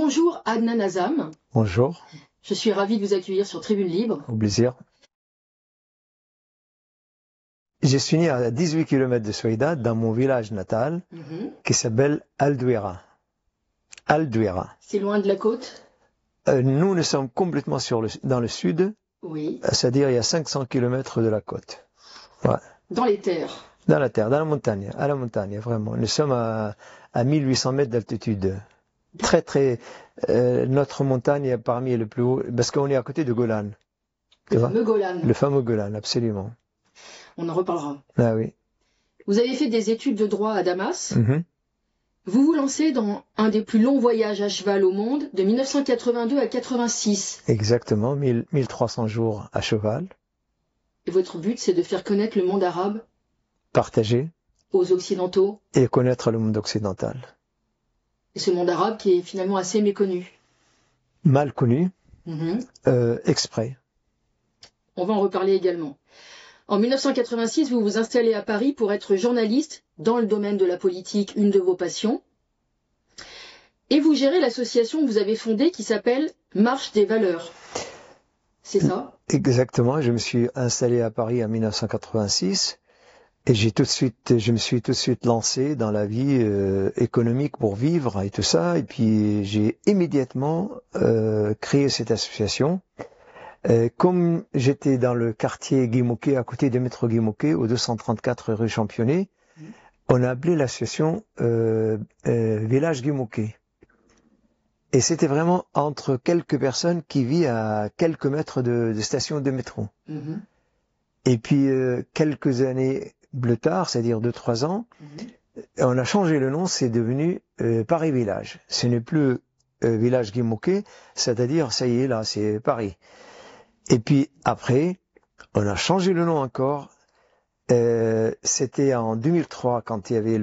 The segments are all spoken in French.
Bonjour Adnan Azam. Bonjour. Je suis ravie de vous accueillir sur Tribune Libre. Au plaisir. Je suis né à 18 km de Souaïda, dans mon village natal, qui s'appelle Al-Douira. Al-Douira. C'est loin de la côte? Nous sommes complètement dans le sud, Oui. C'est-à-dire il y a 500 km de la côte. Ouais. Dans les terres? Dans la terre, dans la montagne, à la montagne, vraiment. Nous sommes à 1800 mètres d'altitude. Notre montagne est parmi les plus hauts, parce qu'on est à côté de Golan. Le fameux Golan. Le fameux Golan, absolument. On en reparlera. Ah oui. Vous avez fait des études de droit à Damas. Vous vous lancez dans un des plus longs voyages à cheval au monde, de 1982 à 86. Exactement, 1300 jours à cheval. Et votre but, c'est de faire connaître le monde arabe? Partager. Aux Occidentaux? Et connaître le monde occidental. Et ce monde arabe qui est finalement assez méconnu. Mal connu, exprès. On va en reparler également. En 1986, vous vous installez à Paris pour être journaliste dans le domaine de la politique, une de vos passions. Et vous gérez l'association que vous avez fondée qui s'appelle Marche des valeurs. C'est ça? Exactement. Je me suis installé à Paris en 1986 et je me suis tout de suite lancé dans la vie économique pour vivre et tout ça. Et puis j'ai immédiatement créé cette association. Comme j'étais dans le quartier Guy Môquet, à côté de métro Guy Môquet, au 234 rue Championnet, on a appelé l'association Village Guy Môquet. Et c'était vraiment entre quelques personnes qui vivent à quelques mètres de station de métro. Et puis quelques années plus tard, c'est-à-dire 2-3 ans, on a changé le nom, c'est devenu Paris Village. Ce n'est plus Village Guy Môquet, c'est-à-dire ça y est là, c'est Paris. Et puis après, on a changé le nom encore. C'était en 2003 quand il y avait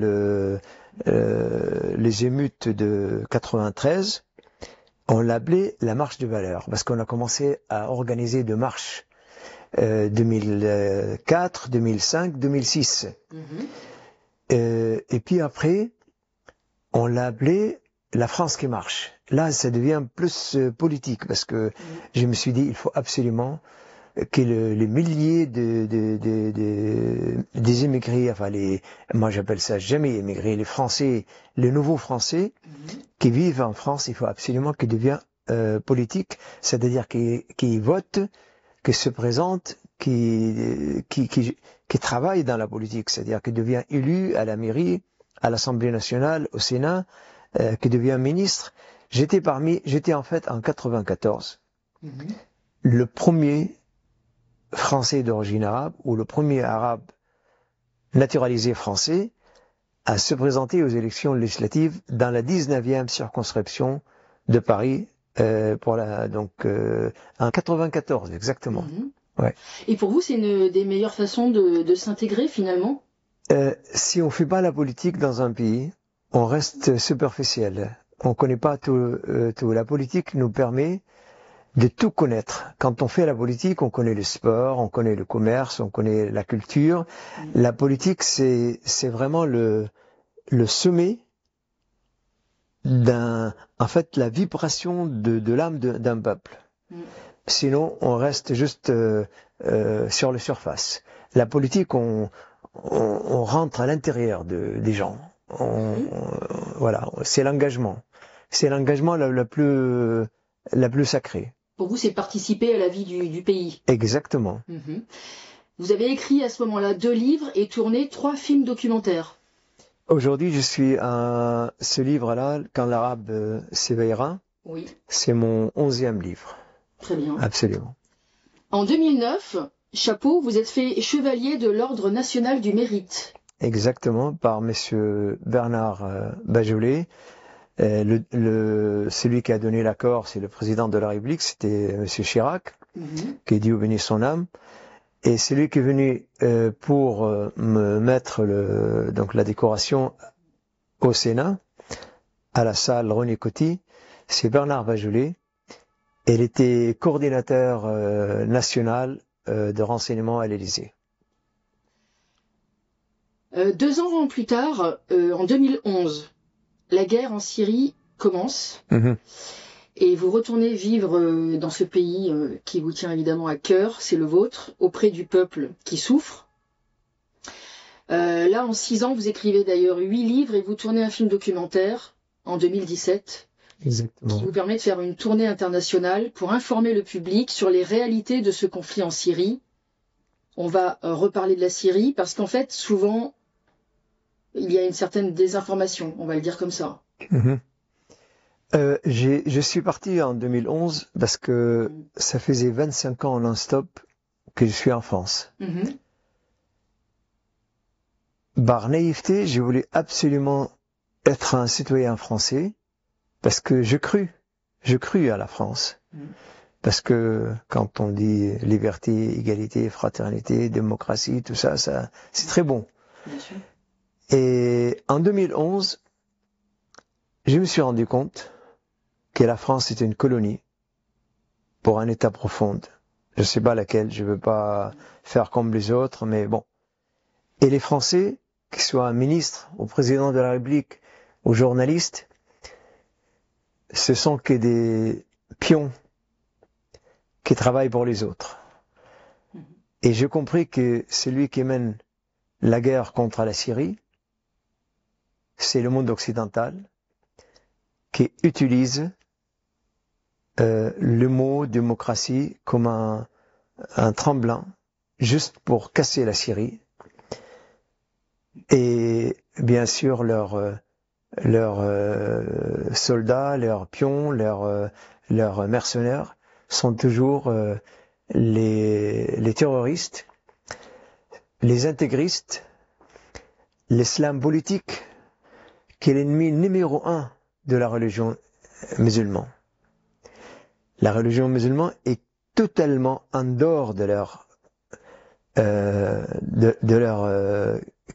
les émeutes de 93. On l'appelait la marche des valeurs parce qu'on a commencé à organiser des marches 2004, 2005, 2006. Et puis après, on l'a appelé la France qui marche. Là, ça devient plus politique parce que je me suis dit, il faut absolument que les milliers des immigrés, enfin moi j'appelle ça jamais immigrés, les Français, les nouveaux Français qui vivent en France, il faut absolument qu'ils deviennent politiques, c'est-à-dire qu'ils votent, qu'ils se présentent, qui travaillent dans la politique, c'est-à-dire qu'ils deviennent élus à la mairie, à l'Assemblée nationale, au Sénat, qui devient ministre. J'étais en fait en 94, le premier Français d'origine arabe, ou le premier arabe naturalisé français, à se présenter aux élections législatives dans la 19e circonscription de Paris, en 94 exactement. Ouais. Et pour vous, c'est une des meilleures façons de s'intégrer finalement? Si on fait pas la politique dans un pays, on reste superficiel. On connaît pas tout. La politique nous permet de tout connaître. Quand on fait la politique, on connaît le sport, on connaît le commerce, on connaît la culture. La politique, c'est vraiment le sommet en fait, la vibration de l'âme d'un peuple. Sinon, on reste juste sur la surface. La politique, on rentre à l'intérieur des gens. Voilà, c'est l'engagement. C'est l'engagement la plus sacrée. Pour vous, c'est participer à la vie du pays. Exactement. Vous avez écrit à ce moment-là 2 livres et tourné 3 films documentaires. Aujourd'hui, je suis à ce livre-là, Quand l'arabe s'éveillera. Oui. C'est mon 11e livre. Très bien. Absolument. En 2009, chapeau, vous êtes fait chevalier de l'Ordre national du mérite. Exactement, par monsieur Bernard Bajolet. Celui qui a donné l'accord, c'est le président de la République, c'était monsieur Chirac, qui Dieu bénisse son âme. Et celui qui est venu pour me mettre la décoration au Sénat, à la salle René Coty, c'est Bernard Bajolet. Il était coordinateur national de renseignement à l'Élysée. 2 ans plus tard, en 2011, la guerre en Syrie commence. Mhm. Et vous retournez vivre dans ce pays qui vous tient évidemment à cœur, c'est le vôtre, auprès du peuple qui souffre. Là, en 6 ans, vous écrivez d'ailleurs 8 livres et vous tournez un film documentaire en 2017 Exactement. qui vous permet de faire une tournée internationale pour informer le public sur les réalités de ce conflit en Syrie. On va reparler de la Syrie parce qu'en fait, souvent, il y a une certaine désinformation, on va le dire comme ça. Mhm. Je suis parti en 2011 parce que ça faisait 25 ans non-stop que je suis en France. Mhm. Par naïveté, je voulais absolument être un citoyen français parce que je crus à la France. Parce que quand on dit liberté, égalité, fraternité, démocratie, tout ça, c'est très bon. Bien sûr. Et en 2011, je me suis rendu compte que la France était une colonie pour un État profond. Je ne sais pas laquelle, je ne veux pas faire comme les autres, mais bon. Et les Français, qu'ils soient un ministre, au président de la République, aux journalistes, ce sont que des pions qui travaillent pour les autres. Et j'ai compris que celui qui mène la guerre contre la Syrie, c'est le monde occidental qui utilise le mot démocratie comme un tremblant juste pour casser la Syrie. Et bien sûr, leurs soldats, leurs pions, leurs mercenaires sont toujours les terroristes, les intégristes, l'islam politique, qui est l'ennemi numéro 1 de la religion musulmane. La religion musulmane est totalement en dehors de leur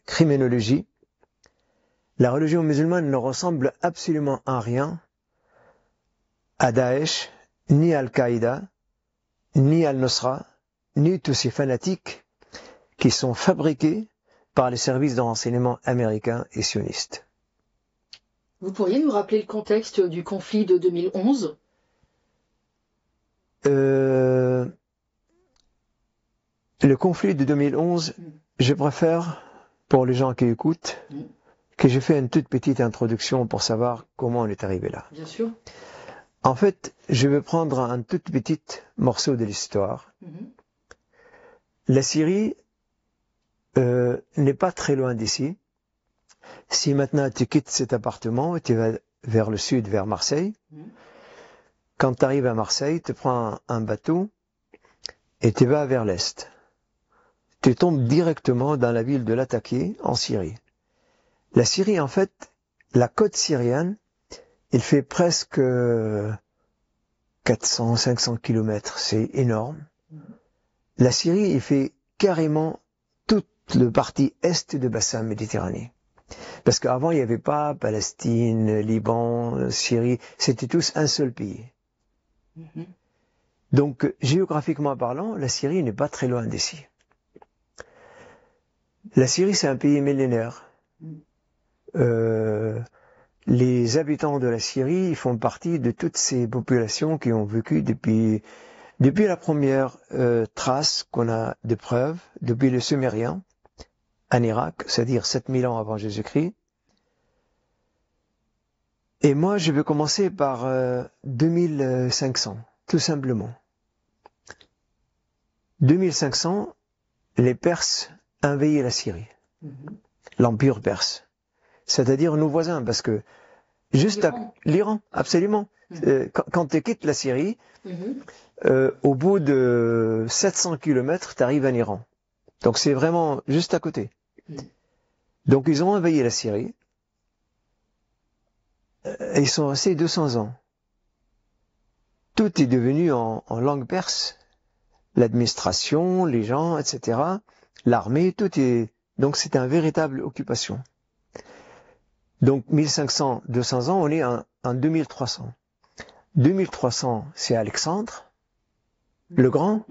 criminologie. La religion musulmane ne ressemble absolument à rien à Daesh, ni à Al-Qaïda, ni à Al-Nusra, ni tous ces fanatiques qui sont fabriqués par les services de renseignement américains et sionistes. Vous pourriez nous rappeler le contexte du conflit de 2011 ? Le conflit de 2011, je préfère, pour les gens qui écoutent, que je fais une toute petite introduction pour savoir comment on est arrivé là. Bien sûr. En fait, je vais prendre un tout petit morceau de l'histoire. La Syrie n'est pas très loin d'ici. Si maintenant tu quittes cet appartement et tu vas vers le sud, vers Marseille, quand tu arrives à Marseille, tu prends un bateau et tu vas vers l'est. Tu tombes directement dans la ville de Latakia, en Syrie. La Syrie, en fait, la côte syrienne, il fait presque 400, 500 kilomètres. C'est énorme. La Syrie, il fait carrément toute le partie est de bassin Méditerranée. Parce qu'avant, il n'y avait pas Palestine, Liban, Syrie. C'était tous un seul pays. Donc, géographiquement parlant, la Syrie n'est pas très loin d'ici. La Syrie, c'est un pays millénaire. Les habitants de la Syrie font partie de toutes ces populations qui ont vécu depuis la première trace qu'on a de preuves, depuis les Sumériens, en Irak, c'est-à-dire 7000 ans avant Jésus-Christ. Et moi, je vais commencer par 2500, tout simplement. 2500, les Perses envahissent la Syrie, l'Empire perse. C'est-à-dire nos voisins, parce que juste l'Iran, absolument. Quand tu quittes la Syrie, au bout de 700 kilomètres, tu arrives en Iran. Donc c'est vraiment juste à côté. Donc ils ont envahi la Syrie. Et ils sont restés 200 ans. Tout est devenu en langue perse. L'administration, les gens, etc. L'armée, tout est... Donc c'est une véritable occupation. Donc 1500, 200 ans, on est en 2300. 2300, c'est Alexandre, le Grand,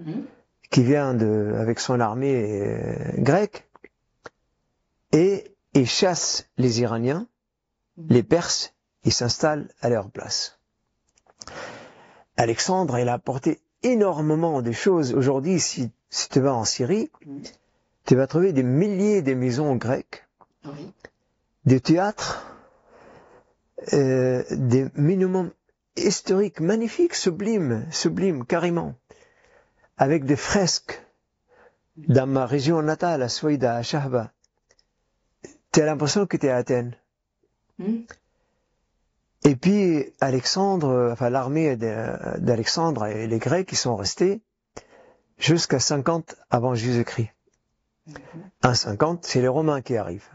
qui vient avec son armée grecque, et il chasse les Iraniens, les Perses, ils s'installent à leur place. Alexandre, il a apporté énormément de choses. Aujourd'hui, si tu vas en Syrie, tu vas trouver des milliers de maisons grecques, des théâtres, des monuments historiques magnifiques, sublimes, carrément, avec des fresques. Dans ma région natale, à Souaïda, à Shahba, tu as l'impression que tu es à Athènes. Et puis, l'armée d'Alexandre et les Grecs, ils sont restés jusqu'à 50 avant Jésus-Christ. En 50, c'est les Romains qui arrivent.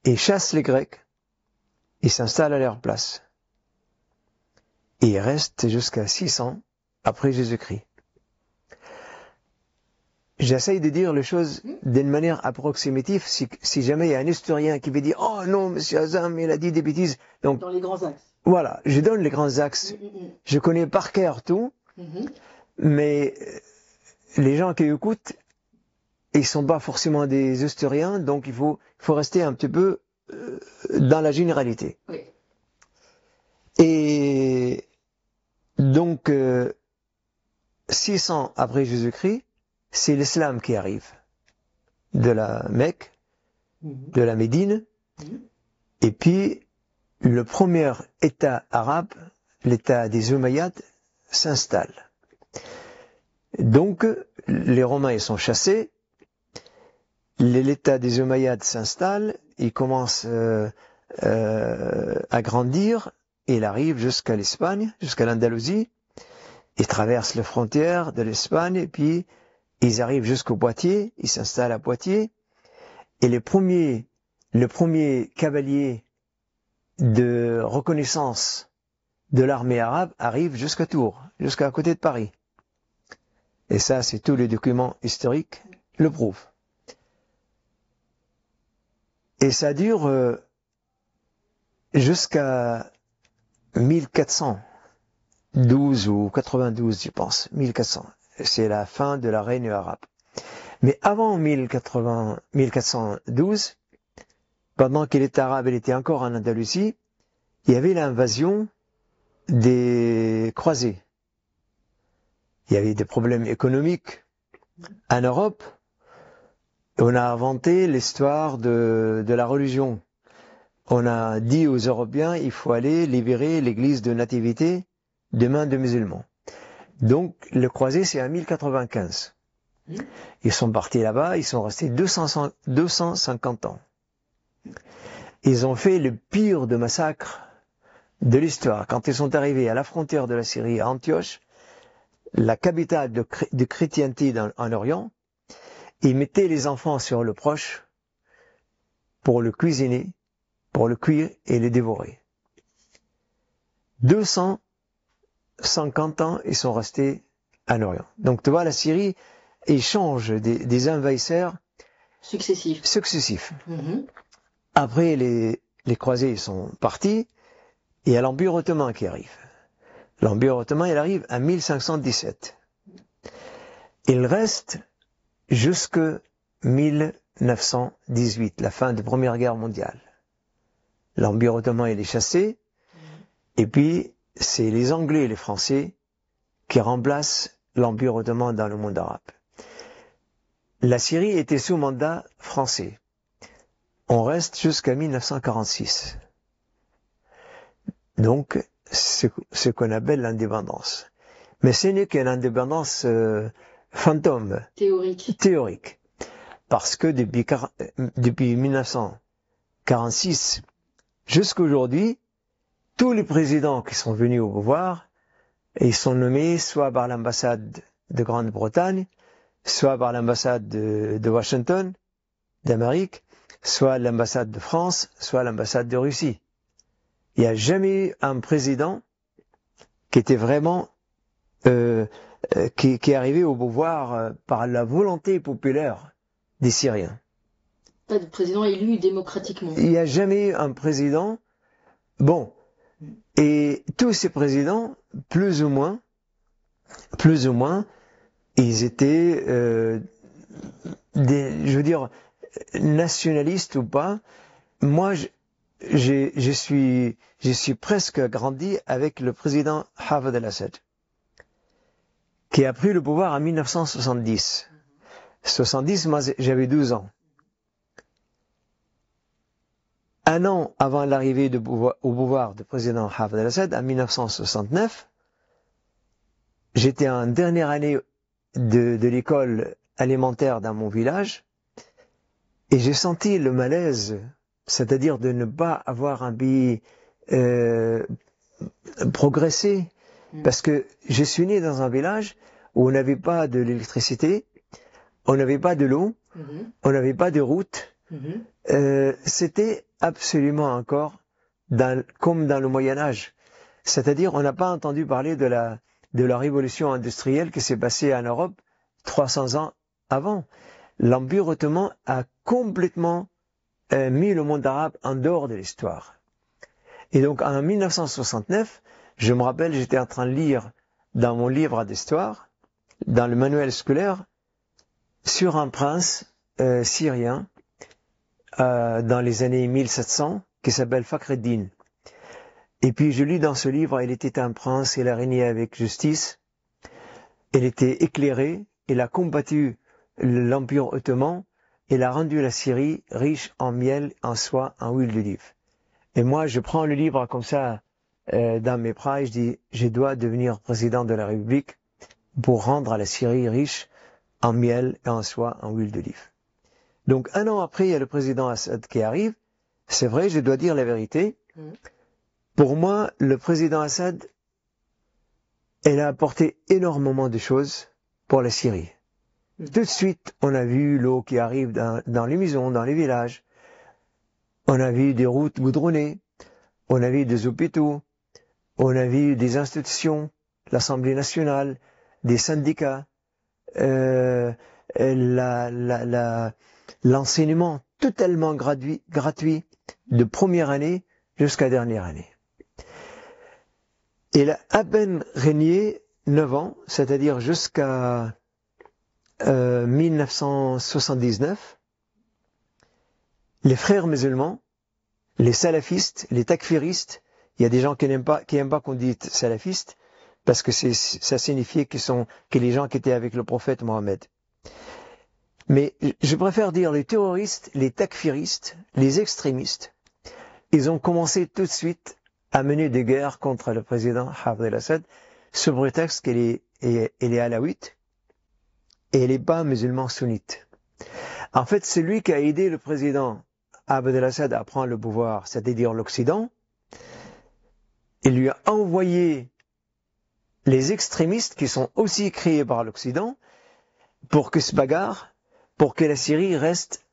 Ils chassent les Grecs, ils s'installent à leur place. Et ils restent jusqu'à 600 après Jésus-Christ. J'essaye de dire les choses d'une manière approximative, si jamais il y a un historien qui veut dire « Oh non, M. Hazam, il a dit des bêtises ». Donc, dans les grands axes. Voilà, je donne les grands axes. Je connais par cœur tout, mais les gens qui écoutent, ils sont pas forcément des historiens, donc il faut rester un petit peu dans la généralité. Oui. Et donc, 600 après Jésus-Christ, c'est l'islam qui arrive de la Mecque, de la Médine, et puis le premier État arabe, l'État des Umayyads, s'installe. Donc, les Romains ils sont chassés, l'État des Umayyads s'installe, il commence à grandir, et il arrive jusqu'à l'Espagne, jusqu'à l'Andalousie, il traverse les frontières de l'Espagne, et puis ils arrivent jusqu'au Poitiers, ils s'installent à Poitiers, et le premier cavalier de reconnaissance de l'armée arabe arrive jusqu'à Tours, jusqu'à côté de Paris. Et ça, c'est tous les documents historiques le prouvent. Et ça dure jusqu'à 1412 ou 92, je pense, 1400. C'est la fin de la règne arabe. Mais avant 1412, pendant que l'État arabe était encore en Andalousie, il y avait l'invasion des croisés. Il y avait des problèmes économiques en Europe. On a inventé l'histoire de la religion. On a dit aux Européens, il faut aller libérer l'église de Nativité des mains de musulmans. Donc, le croisé, c'est en 1095. Ils sont partis là-bas, ils sont restés 250 ans. Ils ont fait le pire de massacre de l'histoire. Quand ils sont arrivés à la frontière de la Syrie, à Antioche, la capitale de chrétienté en Orient, ils mettaient les enfants sur le proche pour le cuisiner, pour le cuire et le dévorer. 250 ans, ils sont restés en Orient. Donc tu vois, la Syrie, ils changent des envahisseurs successifs. Après, les croisés ils sont partis, et il y a l'Empire ottoman qui arrive. L'Empire ottoman, il arrive en 1517. Il reste jusque 1918, la fin de la Première Guerre mondiale. L'Empire ottoman, il est chassé, et puis c'est les Anglais et les Français qui remplacent l'Empire ottoman dans le monde arabe. La Syrie était sous mandat français. On reste jusqu'à 1946. Donc, ce qu'on appelle l'indépendance. Mais ce n'est qu'une indépendance fantôme. Théorique. Parce que depuis 1946 jusqu'à aujourd'hui, tous les présidents qui sont venus au pouvoir, ils sont nommés soit par l'ambassade de Grande-Bretagne, soit par l'ambassade de Washington, d'Amérique, soit l'ambassade de France, soit l'ambassade de Russie. Il n'y a jamais eu un président qui était vraiment qui est arrivé au pouvoir par la volonté populaire des Syriens. Pas de président élu démocratiquement. Il n'y a jamais eu un président. Bon, et tous ces présidents, plus ou moins, ils étaient, je veux dire, nationalistes ou pas. Moi, je suis presque grandi avec le président Hafez al-Assad, qui a pris le pouvoir en 1970. 70, moi j'avais 12 ans. Un an avant l'arrivée au pouvoir du président Hafez al-Assad, en 1969, j'étais en dernière année de l'école élémentaire dans mon village, et j'ai senti le malaise, c'est-à-dire de ne pas avoir un pays progressé, parce que je suis né dans un village où on n'avait pas de l'électricité, on n'avait pas de l'eau, on n'avait pas de route. C'était absolument encore comme dans le Moyen-Âge. C'est-à-dire, on n'a pas entendu parler de la révolution industrielle qui s'est passée en Europe 300 ans avant. L'Empire ottoman a complètement mis le monde arabe en dehors de l'histoire. Et donc, en 1969, je me rappelle, j'étais en train de lire dans mon livre d'histoire, dans le manuel scolaire, sur un prince syrien dans les années 1700 qui s'appelle Fakhreddin. Et puis je lis dans ce livre, il était un prince, il a régné avec justice, il était éclairé, il a combattu l'Empire ottoman, il a rendu la Syrie riche en miel, en soie, en huile d'olive. Et moi, je prends le livre comme ça dans mes bras et je dis, je dois devenir président de la République pour rendre la Syrie riche en miel et en soie, en huile d'olive. Donc un an après, il y a le président Assad qui arrive. C'est vrai, je dois dire la vérité. Pour moi, le président Assad, il a apporté énormément de choses pour la Syrie. Tout de suite, on a vu l'eau qui arrive dans les maisons, dans les villages. On a vu des routes goudronnées. On a vu des hôpitaux. On a vu des institutions, l'Assemblée nationale, des syndicats, l'enseignement totalement gratuit de première année jusqu'à dernière année. Il a à peine régné 9 ans, c'est-à-dire jusqu'à 1979. Les frères musulmans, les salafistes, les takfiristes, il y a des gens qui aiment pas qu'on dise salafistes, parce que ça signifiait que les gens qui étaient avec le prophète Mohammed. Mais je préfère dire les terroristes, les takfiristes, les extrémistes, ils ont commencé tout de suite à mener des guerres contre le président Hafez al-Assad, sous prétexte qu'il est alawite, et il n'est pas musulman sunnite. En fait, c'est lui qui a aidé le président Hafez al-Assad à prendre le pouvoir, c'est-à-dire l'Occident. Il lui a envoyé les extrémistes qui sont aussi créés par l'Occident pour que se bagarre, pour que la Syrie reste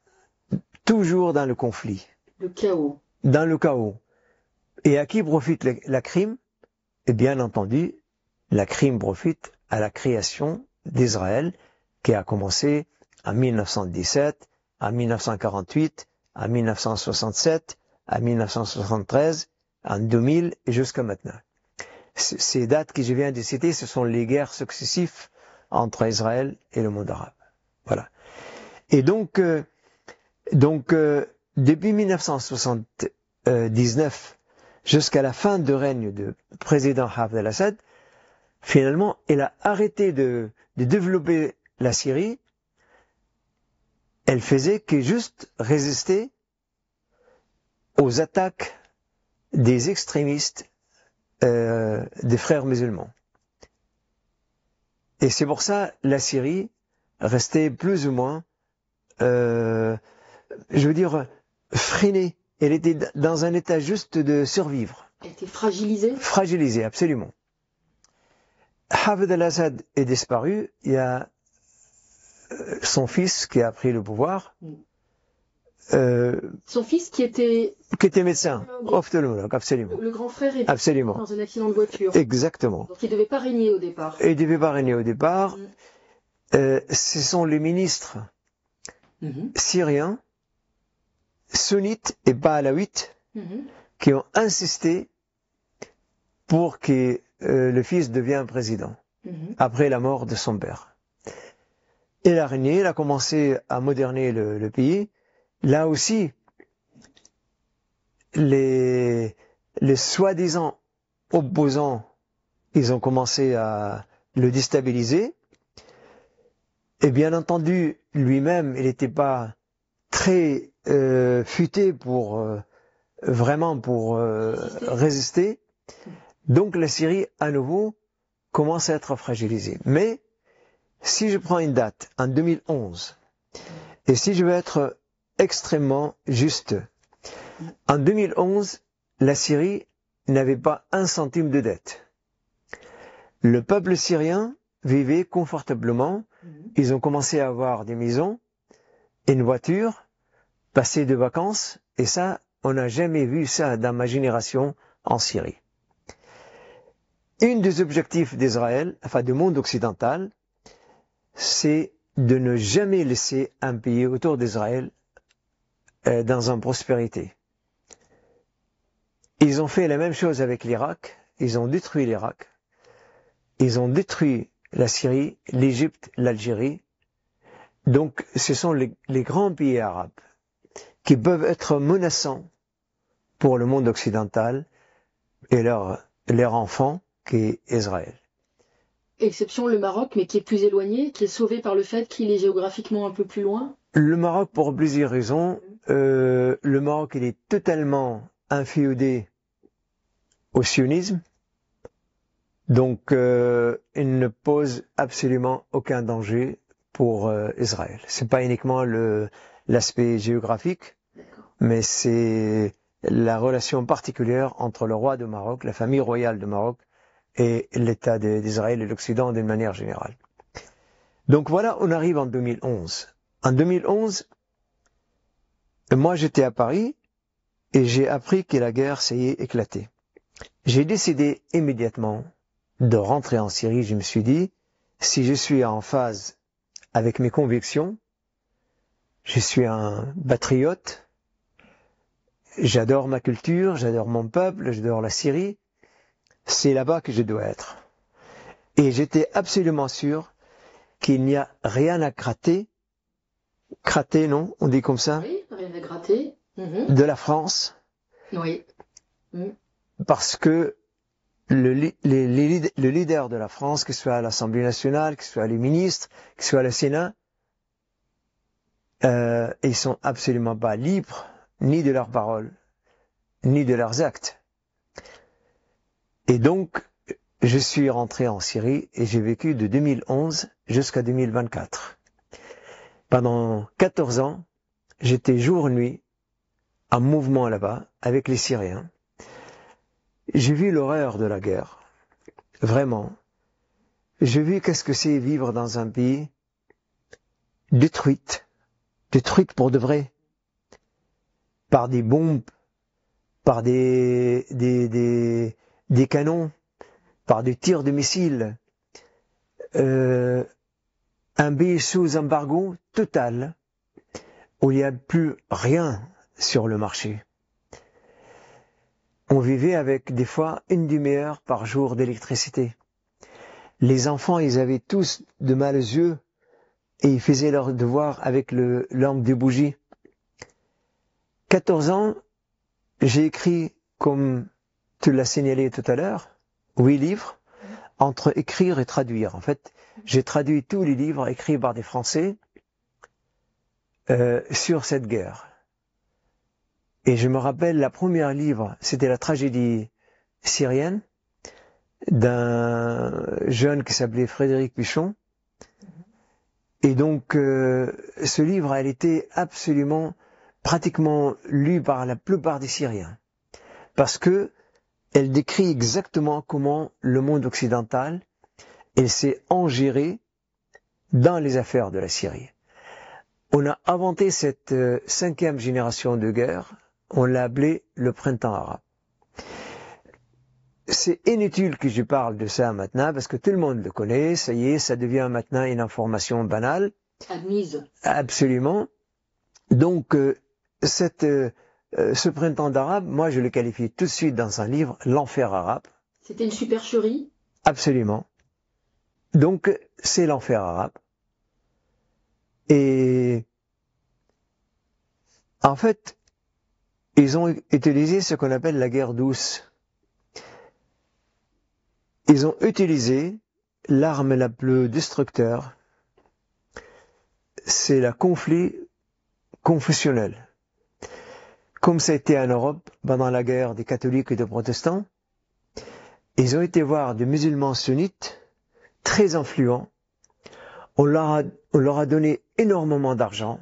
toujours dans le conflit. Le chaos. Dans le chaos. Et à qui profite la crime? Et bien entendu, la crime profite à la création d'Israël, qui a commencé en 1917, en 1948, en 1967, en 1973, en 2000 et jusqu'à maintenant. Ces dates que je viens de citer, ce sont les guerres successives entre Israël et le monde arabe. Voilà. Et donc depuis 1979 jusqu'à la fin de règne du président Hafez al-Assad, finalement, il a arrêté de développer la Syrie. Elle faisait que juste résister aux attaques des extrémistes des frères musulmans. Et c'est pour ça la Syrie restait plus ou moins, freinée. Elle était dans un état juste de survivre. Elle était fragilisée? Fragilisée, absolument. Hafez al-Assad est disparu. Il y a son fils qui a pris le pouvoir. Son fils qui était médecin, ophtalmologue, absolument. Le grand frère est absolument dans un accident de voiture. Exactement. Donc il ne devait pas régner au départ. Il ne devait pas régner au départ. Ce sont les ministres syriens, sunnites et pas alaouites, qui ont insisté pour que le fils devienne président, après la mort de son père. Il a régné, il a commencé à moderniser le pays. Là aussi, les soi-disant opposants, ils ont commencé à le déstabiliser. Et bien entendu, lui-même, il n'était pas très futé pour vraiment pour résister. Donc la Syrie, à nouveau, commence à être fragilisée. Mais si je prends une date, en 2011, et si je veux être extrêmement juste, en 2011, la Syrie n'avait pas un centime de dette. Le peuple syrien vivait confortablement. Ils ont commencé à avoir des maisons, une voiture, passer de vacances, et ça, on n'a jamais vu ça dans ma génération en Syrie. Un des objectifs d'Israël, enfin du monde occidental, c'est de ne jamais laisser un pays autour d'Israël dans une prospérité. Ils ont fait la même chose avec l'Irak, ils ont détruit l'Irak, ils ont détruit la Syrie, l'Égypte, l'Algérie. Donc ce sont les grands pays arabes qui peuvent être menaçants pour le monde occidental et leur enfant qui est Israël. Exception le Maroc, mais qui est plus éloigné, qui est sauvé par le fait qu'il est géographiquement un peu plus loin. Le Maroc, pour plusieurs raisons. Le Maroc, il est totalement inféodé au sionisme. Donc, il ne pose absolument aucun danger pour Israël. C'est pas uniquement l'aspect géographique, mais c'est la relation particulière entre le roi de Maroc, la famille royale de Maroc, et l'État d'Israël et l'Occident d'une manière générale. Donc voilà, on arrive en 2011. En 2011, moi j'étais à Paris et j'ai appris que la guerre s'est éclatée. J'ai décidé immédiatement de rentrer en Syrie. Je me suis dit, si je suis en phase avec mes convictions, je suis un patriote, j'adore ma culture, j'adore mon peuple, j'adore la Syrie, c'est là-bas que je dois être. Et j'étais absolument sûr qu'il n'y a rien à gratter, non, on dit comme ça? Oui, rien à gratter. De la France. Oui. Parce que le leader de la France, que ce soit à l'Assemblée nationale, que ce soit les ministres, que ce soit le Sénat, ils sont absolument pas libres, ni de leurs paroles, ni de leurs actes. Et donc, je suis rentré en Syrie et j'ai vécu de 2011 jusqu'à 2024. Pendant 14 ans, j'étais jour-nuit en mouvement là-bas avec les Syriens. J'ai vu l'horreur de la guerre. Vraiment. J'ai vu qu'est-ce que c'est vivre dans un pays détruite pour de vrai, par des bombes, par des canons, par des tirs de missiles, un pays sous embargo total, où il n'y a plus rien sur le marché. On vivait avec des fois une demi-heure par jour d'électricité. Les enfants, ils avaient tous de mal aux yeux et ils faisaient leurs devoirs avec le lampe de bougie. 14 ans, j'ai écrit, comme tu l'as signalé tout à l'heure, 8 livres, entre écrire et traduire. En fait, j'ai traduit tous les livres écrits par des Français sur cette guerre. Et je me rappelle, la première livre, c'était la tragédie syrienne d'un jeune qui s'appelait Frédéric Pichon. Et donc, ce livre, elle était absolument, pratiquement lu par la plupart des Syriens. Parce que elle décrit exactement comment le monde occidental, il s'est engéré dans les affaires de la Syrie. On a inventé cette 5e génération de guerre, on l'a appelé le printemps arabe. C'est inutile que je parle de ça maintenant, parce que tout le monde le connaît, ça y est, ça devient maintenant une information banale. Admise. Absolument. Donc, ce printemps arabe, moi je le qualifie tout de suite dans un livre, l'enfer arabe. C'était une supercherie? Absolument. Donc, c'est l'enfer arabe. Et en fait, ils ont utilisé ce qu'on appelle la guerre douce. Ils ont utilisé l'arme la plus destructeur, c'est le conflit confessionnel. Comme ça a été en Europe pendant la guerre des catholiques et des protestants, ils ont été voir des musulmans sunnites très influents. On leur a donné énormément d'argent.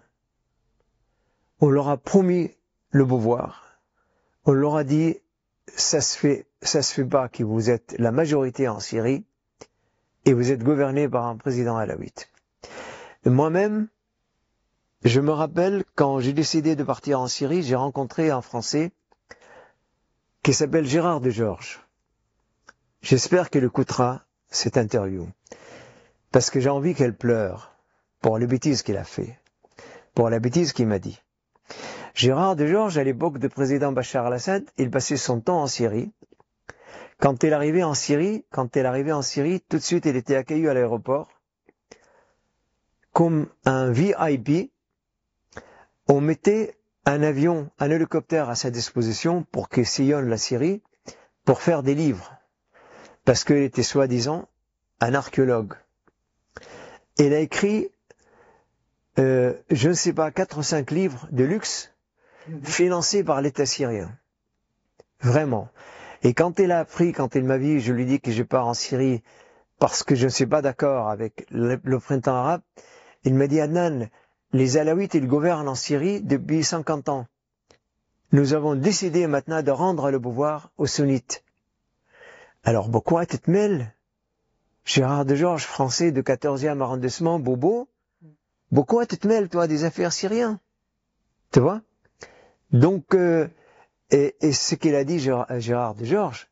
On leur a promis le pouvoir. On leur a dit, ça se fait pas que vous êtes la majorité en Syrie et vous êtes gouverné par un président alawite. Moi-même, je me rappelle quand j'ai décidé de partir en Syrie, j'ai rencontré un Français qui s'appelle Gérard Degeorges. J'espère qu'elle écoutera cette interview. Parce que j'ai envie qu'elle pleure pour les bêtises qu'il a fait, pour la bêtise qu'il m'a dit. Gérard Degeorges, à l'époque du président Bachar al-Assad, il passait son temps en Syrie. Quand elle arrivait en Syrie, tout de suite, elle était accueillie à l'aéroport comme un VIP. On mettait un avion, un hélicoptère à sa disposition pour qu'il sillonne la Syrie pour faire des livres. Parce qu'il était soi-disant un archéologue. Elle a écrit, je ne sais pas, 4 ou 5 livres de luxe financés par l'État syrien. Vraiment. Et quand elle m'a vu, je lui dis que je pars en Syrie parce que je ne suis pas d'accord avec le printemps arabe, il m'a dit, Adnan, les Alaouites, ils gouvernent en Syrie depuis 50 ans. Nous avons décidé maintenant de rendre le pouvoir aux sunnites. Alors, pourquoi tu te mêles? Gérard Degeorges, français de 14e arrondissement, Bobo, pourquoi tu te mêles, toi, des affaires syriennes? Tu vois? Donc, et ce qu'il a dit, Gérard Degeorges,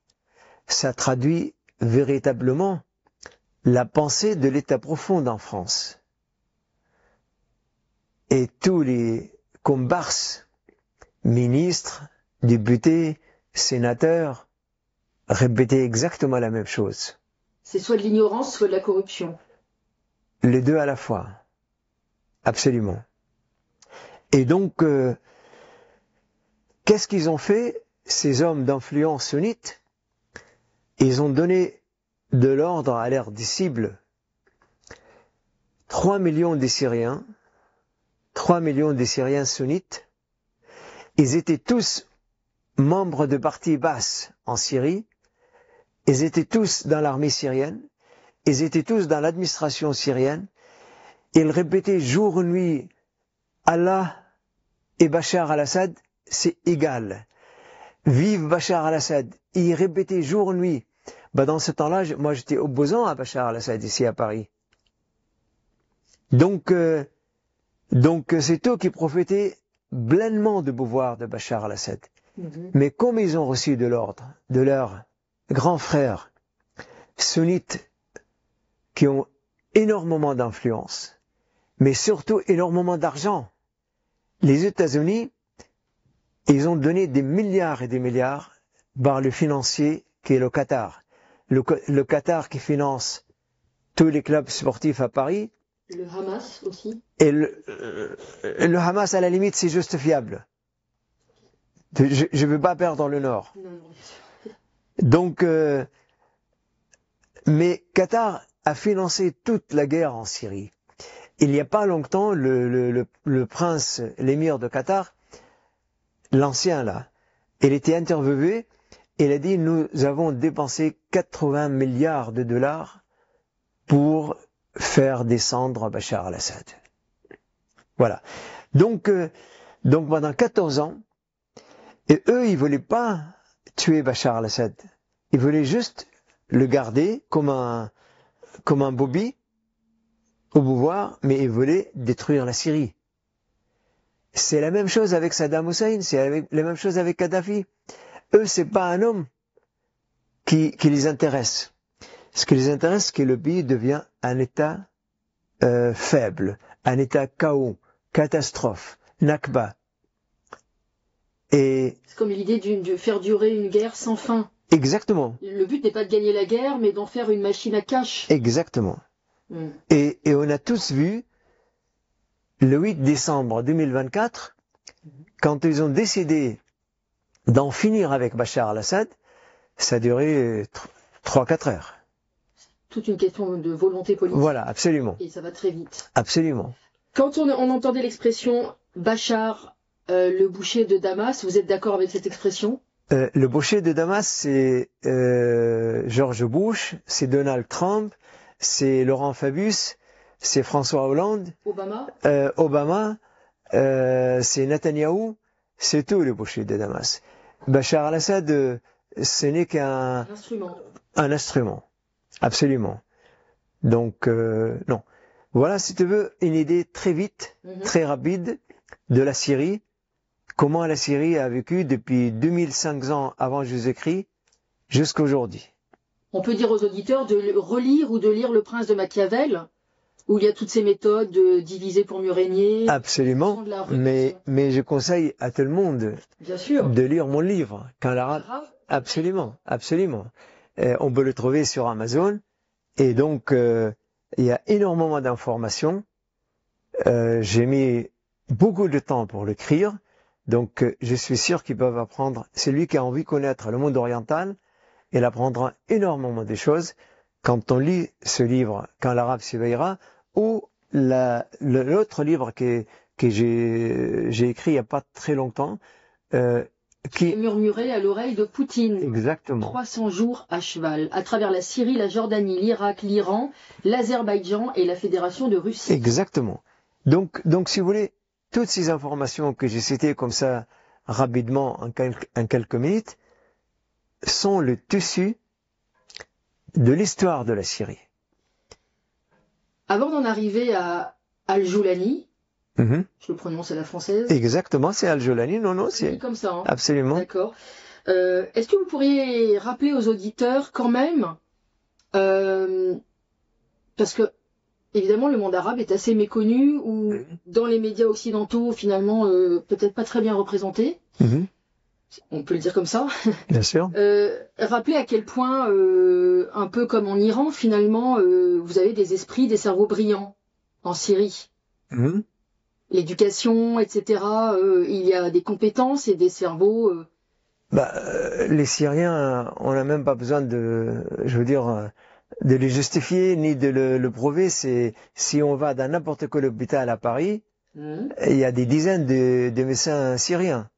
ça traduit véritablement la pensée de l'État profond en France. Et tous les comparses, ministres, députés, sénateurs, répétaient exactement la même chose. C'est soit de l'ignorance, soit de la corruption. Les deux à la fois. Absolument. Et donc, qu'est-ce qu'ils ont fait, ces hommes d'influence sunnite? Ils ont donné de l'ordre à leurs disciples. 3 millions de Syriens sunnites. Ils étaient tous membres de partis basses en Syrie. Ils étaient tous dans l'armée syrienne. Ils étaient tous dans l'administration syrienne. Ils répétaient jour et nuit, Allah et Bachar al-Assad, c'est égal. Vive Bachar al-Assad. Ils répétaient jour et nuit. Dans ce temps-là, moi j'étais opposant à Bachar al-Assad ici à Paris. Donc c'est eux qui profitaient pleinement du pouvoir de Bachar al-Assad. Mais comme ils ont reçu de l'ordre de leurs grands frères sunnites qui ont énormément d'influence, mais surtout énormément d'argent, les États-Unis, ils ont donné des milliards et des milliards par le financier qui est le Qatar. Le Qatar qui finance tous les clubs sportifs à Paris. Le Hamas aussi. Et le Hamas, à la limite, c'est justifiable. Je ne veux pas perdre le Nord. Non. Donc, mais Qatar a financé toute la guerre en Syrie. Il n'y a pas longtemps, le prince, l'émir de Qatar, l'ancien là, il était interviewé, il a dit, nous avons dépensé 80 milliards de dollars pour faire descendre Bachar al-Assad. Voilà. Donc pendant 14 ans, et eux, ils voulaient pas tuer Bachar al-Assad. Ils voulaient juste le garder comme un bobby au pouvoir, mais ils voulaient détruire la Syrie. C'est la même chose avec Saddam Hussein, c'est la même chose avec Kadhafi. Eux, c'est pas un homme qui les intéresse. Ce qui les intéresse, c'est que le pays devient un État faible, un État chaos, catastrophe, Nakba. Et c'est comme l'idée de faire durer une guerre sans fin. Exactement. Le but n'est pas de gagner la guerre, mais d'en faire une machine à cash. Exactement. Et on a tous vu, le 8 décembre 2024, quand ils ont décidé d'en finir avec Bachar al-Assad, ça a duré 3-4 heures. Toute une question de volonté politique. Voilà, absolument. Et ça va très vite. Absolument. Quand on entendait l'expression Bachar, le boucher de Damas, vous êtes d'accord avec cette expression? Le boucher de Damas, c'est George Bush, c'est Donald Trump, c'est Laurent Fabius, c'est François Hollande, Obama, c'est Netanyahou, c'est tout le boucher de Damas. Bachar al-Assad, ce n'est qu'un instrument. Absolument. Donc, non. Voilà, si tu veux, une idée très vite, très rapide de la Syrie. Comment la Syrie a vécu depuis 2500 ans avant Jésus-Christ jusqu'à aujourd'hui. On peut dire aux auditeurs de relire ou de lire Le Prince de Machiavel, où il y a toutes ces méthodes de diviser pour mieux régner. Absolument, mais je conseille à tout le monde bien sûr de lire mon livre, Quand l'arabe. Absolument, absolument. On peut le trouver sur Amazon, et donc il y a énormément d'informations. J'ai mis beaucoup de temps pour l'écrire, donc je suis sûr qu'ils peuvent apprendre. Celui qui a envie de connaître le monde oriental, il apprendra énormément de choses quand on lit ce livre, Quand l'arabe s'éveillera, ou l'autre livre que j'ai écrit il n'y a pas très longtemps, qui murmurait à l'oreille de Poutine. Exactement. 300 jours à cheval, à travers la Syrie, la Jordanie, l'Irak, l'Iran, l'Azerbaïdjan et la Fédération de Russie. Exactement. Donc si vous voulez, toutes ces informations que j'ai citées comme ça rapidement en quelques minutes sont le tissu de l'histoire de la Syrie. Avant d'en arriver à Al-Joulani, je le prononce à la française. Exactement, c'est Al-Joulani, non, c'est comme ça. Hein. Absolument. D'accord. Est-ce que vous pourriez rappeler aux auditeurs quand même, parce que évidemment le monde arabe est assez méconnu ou dans les médias occidentaux finalement peut-être pas très bien représenté. On peut le dire comme ça. Bien sûr. Rappelez à quel point, un peu comme en Iran, finalement, vous avez des esprits, des cerveaux brillants en Syrie. L'éducation, etc. Il y a des compétences et des cerveaux. Les Syriens, on n'a même pas besoin de les justifier ni de le prouver. C'est si on va dans n'importe quel hôpital à Paris, il y a des dizaines de médecins syriens.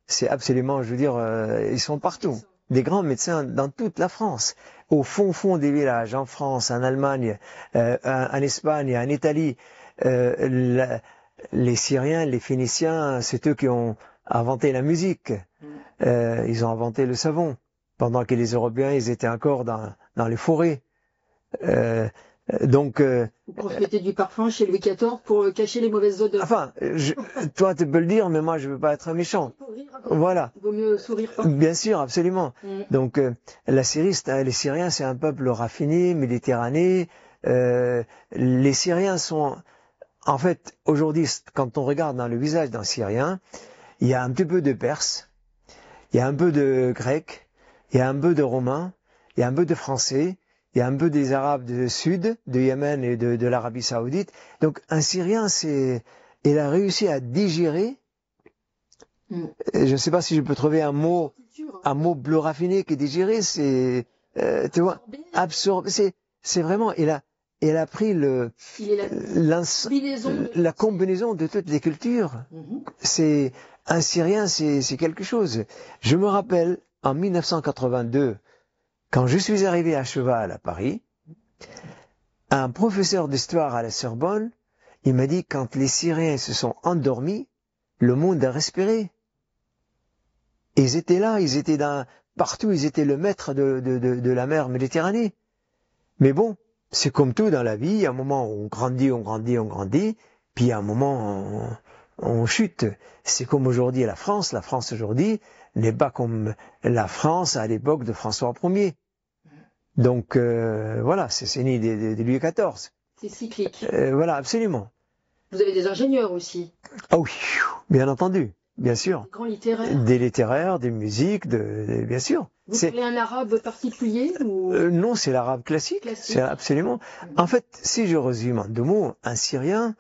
C'est absolument, ils sont partout. Des grands médecins dans toute la France. Au fond des villages, en France, en Allemagne, en Espagne, en Italie. Les Syriens, les Phéniciens, c'est eux qui ont inventé la musique. Ils ont inventé le savon. Pendant que les Européens, ils étaient encore dans les forêts. Vous profitez du parfum chez Louis XIV pour cacher les mauvaises odeurs. Enfin, toi tu peux le dire, mais moi je veux pas être méchant. Voilà. Il vaut mieux sourire pas. Bien sûr, absolument. Donc la Syrie, les Syriens, c'est un peuple raffiné, méditerranéen. Les Syriens sont, en fait, aujourd'hui, quand on regarde dans le visage d'un Syrien, il y a un petit peu de Perse, il y a un peu de Grec, il y a un peu de Romain, il y a un peu de Français. Il y a un peu des Arabes du Sud, de Yémen et de l'Arabie Saoudite. Donc un Syrien, il a réussi à digérer. Je ne sais pas si je peux trouver un mot plus raffiné que digérer. C'est, tu vois, absorber. C'est vraiment. Il a pris la combinaison de toutes les cultures. C'est un Syrien, c'est quelque chose. Je me rappelle en 1982. Quand je suis arrivé à cheval à Paris, un professeur d'histoire à la Sorbonne, il m'a dit quand les Syriens se sont endormis, le monde a respiré. Ils étaient là, ils étaient partout, ils étaient le maître de la mer Méditerranée. Mais bon, c'est comme tout dans la vie, il y a un moment où on grandit, puis il y a un moment où on chute. C'est comme aujourd'hui la France aujourd'hui n'est pas comme la France à l'époque de François Ier. Donc voilà, c'est né de Louis XIV. C'est cyclique. Voilà, absolument. Vous avez des ingénieurs aussi. Ah oui, bien entendu, bien sûr. Des grands littéraires. Des littéraires, des musiques, bien sûr. Vous parlez un arabe particulier ou... Non, c'est l'arabe classique. C'est absolument. En fait, si je résume en 2 mots, un Syrien,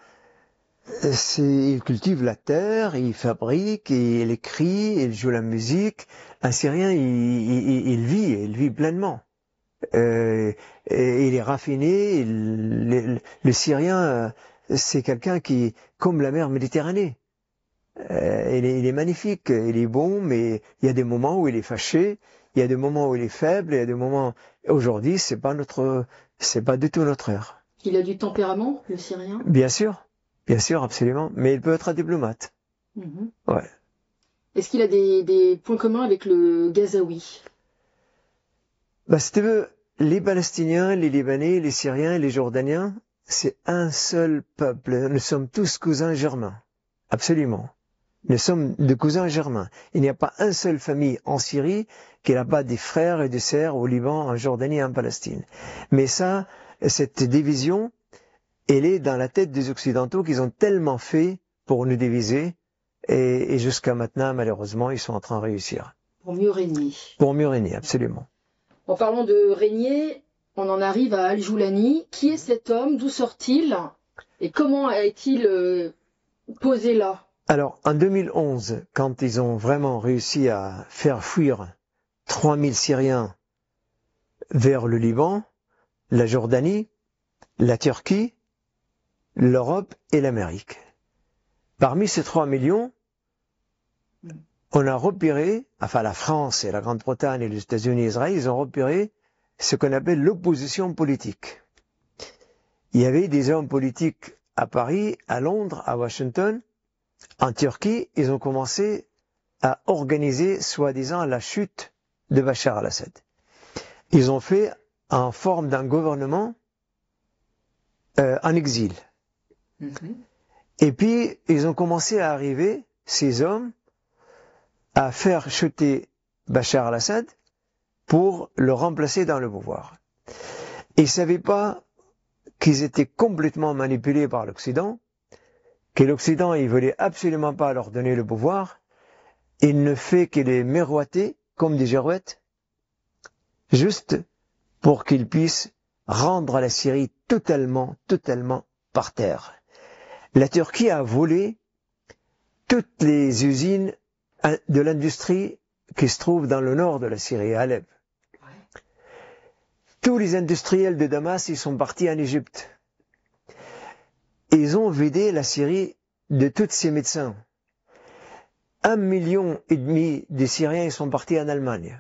il cultive la terre, il fabrique, il écrit, il joue la musique. Un Syrien, il vit pleinement. Et il est raffiné. Le Syrien, c'est quelqu'un qui, comme la mer Méditerranée, il est magnifique, il est bon, mais il y a des moments où il est fâché, il y a des moments où il est faible, il y a des moments. Aujourd'hui, c'est pas du tout notre heure. Il a du tempérament, le Syrien? Bien sûr, absolument. Mais il peut être un diplomate. Mhm. Ouais. Est-ce qu'il a des points communs avec le Gazaoui? Si tu veux, les Palestiniens, les Libanais, les Syriens, les Jordaniens, c'est un seul peuple. Nous sommes tous cousins germains. Absolument. Nous sommes de cousins germains. Il n'y a pas une seule famille en Syrie qui n'a pas des frères et des sœurs au Liban, en Jordanie et en Palestine. Mais ça, cette division, elle est dans la tête des Occidentaux qu'ils ont tellement fait pour nous diviser. Et jusqu'à maintenant, malheureusement, ils sont en train de réussir. Pour mieux régner. Pour mieux régner, absolument. En parlant de régner, on en arrive à Al-Joulani. Qui est cet homme? D'où sort-il? Et comment est-il posé là? Alors, en 2011, quand ils ont vraiment réussi à faire fuir 3000 Syriens vers le Liban, la Jordanie, la Turquie, l'Europe et l'Amérique. Parmi ces 3 millions, on a repéré, enfin la France et la Grande-Bretagne et les États-Unis et Israël, ils ont repéré ce qu'on appelle l'opposition politique. Il y avait des hommes politiques à Paris, à Londres, à Washington. En Turquie, ils ont commencé à organiser, soi-disant, la chute de Bachar al-Assad. Ils ont fait en forme d'un gouvernement en exil. Mm-hmm. Et puis, ils ont commencé à arriver, ces hommes, à faire chuter Bachar al-Assad pour le remplacer dans le pouvoir. Ils ne savaient pas qu'ils étaient complètement manipulés par l'Occident, que l'Occident, il voulait absolument pas leur donner le pouvoir, il ne fait que les miroiter comme des girouettes, juste pour qu'ils puissent rendre la Syrie totalement par terre. La Turquie a volé toutes les usines de l'industrie qui se trouvent dans le nord de la Syrie, à Alep. Tous les industriels de Damas, ils sont partis en Égypte. Ils ont vidé la Syrie de tous ses médecins. 1,5 million de Syriens sont partis en Allemagne.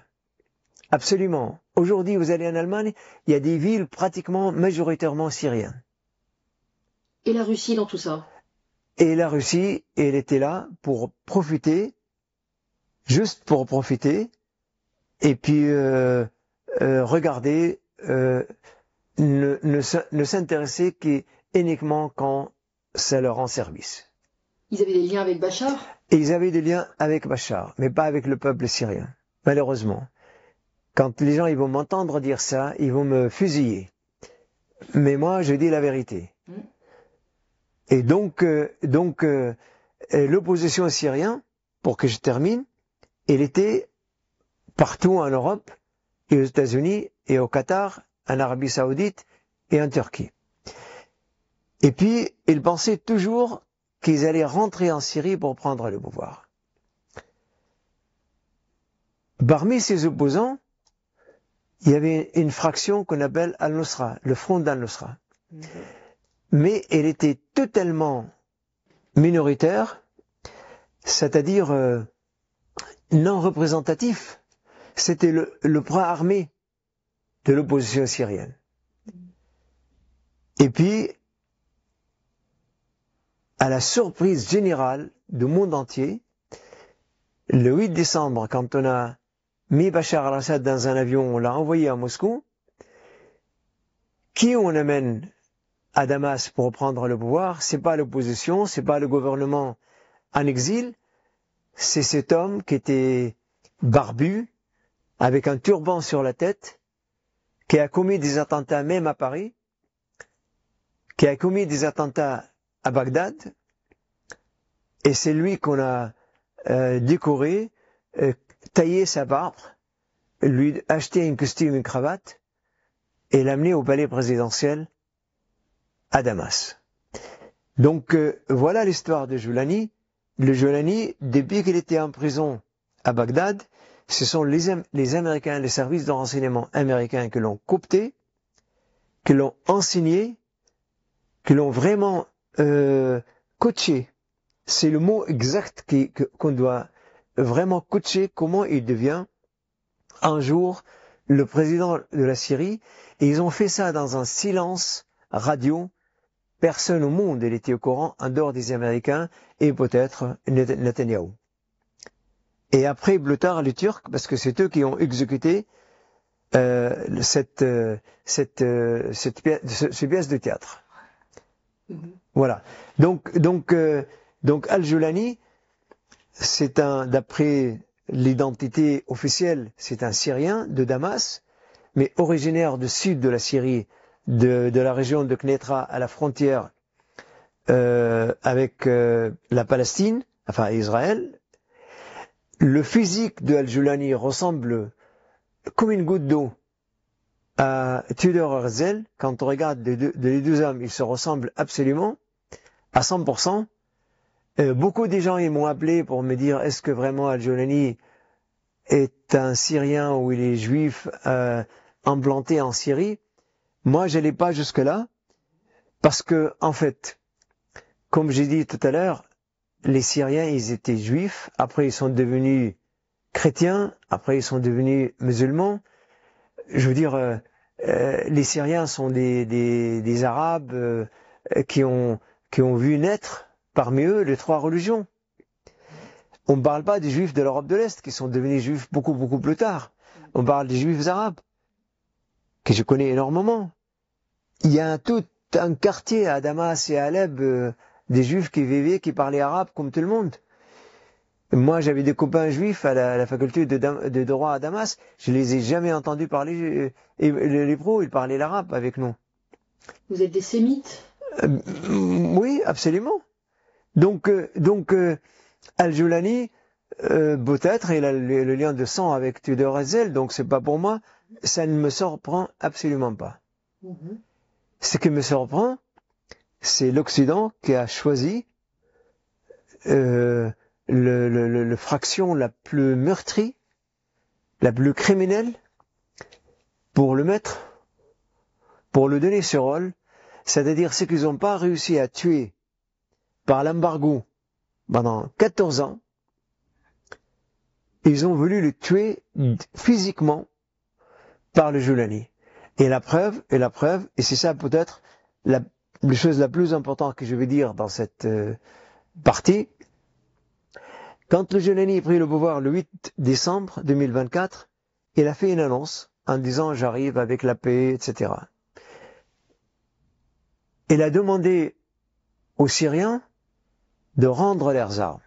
Absolument. Aujourd'hui, vous allez en Allemagne, il y a des villes pratiquement majoritairement syriennes. Et la Russie dans tout ça? Et la Russie, elle était là pour profiter, juste pour profiter, et puis regarder, ne s'intéresser qu'uniquement quand ça leur rend service. Ils avaient des liens avec Bachar? Et ils avaient des liens avec Bachar, mais pas avec le peuple syrien, malheureusement. Quand les gens ils vont m'entendre dire ça, ils vont me fusiller. Mais moi, je dis la vérité. Et donc l'opposition syrienne, pour que je termine, elle était partout en Europe, et aux États-Unis, et au Qatar, en Arabie Saoudite, et en Turquie. Et puis, ils pensaient toujours qu'ils allaient rentrer en Syrie pour prendre le pouvoir. Parmi ces opposants, il y avait une fraction qu'on appelle Al-Nusra, le Front d'Al-Nusra. Mais elle était totalement minoritaire, c'est-à-dire non représentatif. C'était le bras armé de l'opposition syrienne. Et puis, à la surprise générale du monde entier, le 8 décembre, quand on a mis Bachar al-Assad dans un avion, on l'a envoyé à Moscou, qui on amène à Damas pour prendre le pouvoir? C'est pas l'opposition, c'est pas le gouvernement en exil, c'est cet homme qui était barbu, avec un turban sur la tête, qui a commis des attentats même à Paris, qui a commis des attentats à Bagdad, et c'est lui qu'on a décoré, taillé sa barbe, lui acheté un costume, une cravate, et l'amené au palais présidentiel à Damas. Donc voilà l'histoire de Joulani. Le Joulani, depuis qu'il était en prison à Bagdad, ce sont les Américains, les services de renseignement américains qui l'ont coopté, qui l'ont enseigné, qui l'ont vraiment coaché. C'est le mot exact qu'on doit vraiment coacher, comment il devient un jour le président de la Syrie. Et ils ont fait ça dans un silence radio. Personne au monde n'était au courant, en dehors des Américains et peut-être Netanyahou. Et après, plus tard, les Turcs, parce que c'est eux qui ont exécuté cette pièce de théâtre. Voilà. Donc Al-Joulani, c'est d'après l'identité officielle, c'est un Syrien de Damas, mais originaire du sud de la Syrie, de la région de Knetra à la frontière avec la Palestine, enfin Israël. Le physique de Al-Joulani ressemble comme une goutte d'eau à Tudor Herzl. Quand on regarde les deux hommes, ils se ressemblent absolument à 100%. Beaucoup des gens ils m'ont appelé pour me dire est-ce que vraiment Al-Joulani est un Syrien ou il est juif implanté en Syrie. Moi, je n'allais pas jusque-là parce que, en fait, comme j'ai dit tout à l'heure, les Syriens, ils étaient juifs, après ils sont devenus chrétiens, après ils sont devenus musulmans. Je veux dire, les Syriens sont des Arabes qui ont vu naître parmi eux les trois religions. On ne parle pas des Juifs de l'Europe de l'Est qui sont devenus Juifs beaucoup plus tard. On parle des Juifs arabes que je connais énormément. Il y a tout un quartier à Damas et à Alep des Juifs qui vivaient, qui parlaient arabe comme tout le monde. Moi, j'avais des copains juifs à la faculté de droit à Damas. Je les ai jamais entendus parler l'hébreu. Ils parlaient l'arabe avec nous. Vous êtes des sémites? Oui, absolument. Donc Al-Joulani, peut-être, il a le lien de sang avec Tudor Herzl, donc c'est pas pour moi. Ça ne me surprend absolument pas. Ce qui me surprend, c'est l'Occident qui a choisi le fraction la plus meurtrie, la plus criminelle, pour le mettre, pour le donner ce rôle, c'est-à-dire ceux qu'ils n'ont pas réussi à tuer par l'embargo pendant 14 ans, ils ont voulu le tuer physiquement par le Joulani. Et la preuve, et c'est ça peut-être la chose la plus importante que je vais dire dans cette partie, quand le Joulani a pris le pouvoir le 8 décembre 2024, il a fait une annonce en disant « j'arrive avec la paix, etc. » Il a demandé aux Syriens de rendre leurs armes.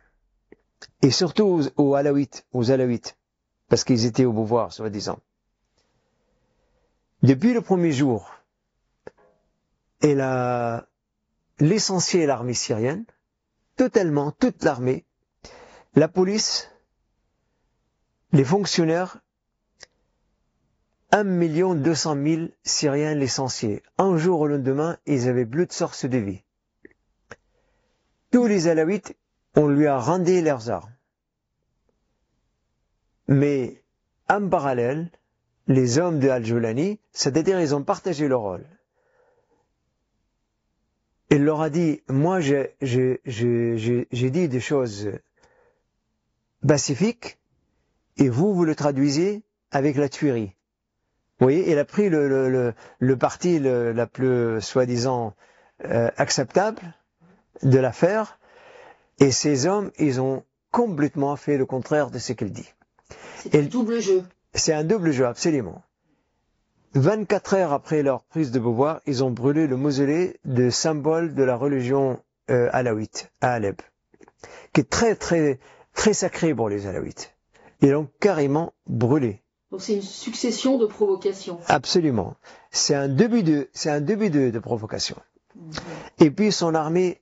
Et surtout aux Alaouites, parce qu'ils étaient au pouvoir, soi-disant. Depuis le premier jour, elle a licencié l'armée syrienne, totalement, toute l'armée, la police, les fonctionnaires, 1 200 000 Syriens licenciés. Un jour au lendemain, ils avaient plus de source de vie. Tous les Alaouites, on lui a rendu leurs armes. Mais, en parallèle, les hommes de Al-Joulani, c'est-à-dire ils ont partagé le rôle. Il leur a dit, moi j'ai dit des choses pacifiques, et vous le traduisez avec la tuerie. Vous voyez, il a pris le parti la plus soi-disant acceptable de l'affaire, et ces hommes, ils ont complètement fait le contraire de ce qu'il dit. C'est un double jeu. C'est un double jeu, absolument. 24 heures après leur prise de pouvoir, ils ont brûlé le mausolée de symbole de la religion alaouite à Alep, qui est très sacré pour les Alaouites. Ils l'ont carrément brûlé. Donc c'est une succession de provocations. Absolument. C'est un début de provocation. Et puis son armée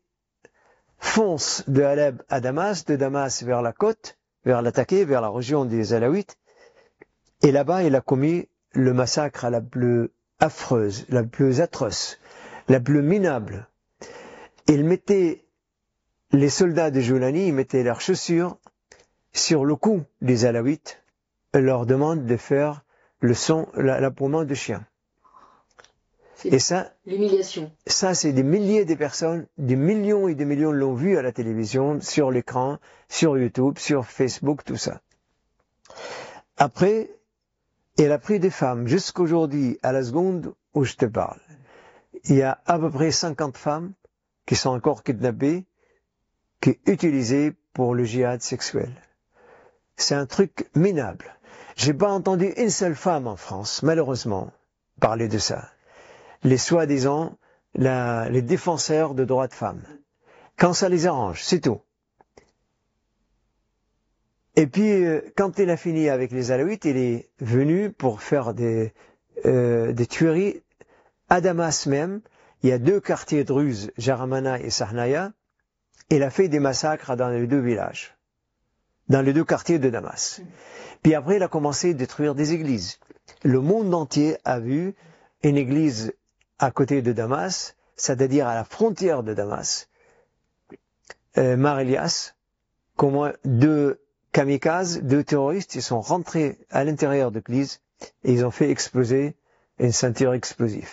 fonce de Alep à Damas, de Damas vers la côte, vers l'attaquer, vers la région des Alaouites. Et là-bas, il a commis le massacre la plus affreuse, la plus atroce, la plus minable. les soldats de Joulani, ils mettaient leurs chaussures sur le cou des Alaouites et leur demandent de faire l'appouement de chien. Et ça, l'humiliation. Ça, c'est des milliers de personnes, des millions et des millions l'ont vu à la télévision, sur l'écran, sur YouTube, sur Facebook, tout ça. Après, elle a pris des femmes. Jusqu'aujourd'hui, à la seconde où je te parle, il y a à peu près 50 femmes qui sont encore kidnappées, qui sont utilisées pour le djihad sexuel. C'est un truc minable. J'ai pas entendu une seule femme en France, malheureusement, parler de ça. Les soi-disant, les défenseurs de droits de femmes. Quand ça les arrange, c'est tout. Et puis, quand il a fini avec les Alaouites, il est venu pour faire des tueries à Damas même. Il y a 2 quartiers druzes, Jaramana et Sahnaya. Il a fait des massacres dans les 2 villages, dans les 2 quartiers de Damas. Puis après, il a commencé à détruire des églises. Le monde entier a vu une église à côté de Damas, c'est-à-dire à la frontière de Damas, Mar Elias, comment 2 kamikazes, 2 terroristes, ils sont rentrés à l'intérieur de l'église et ils ont fait exploser une ceinture explosive.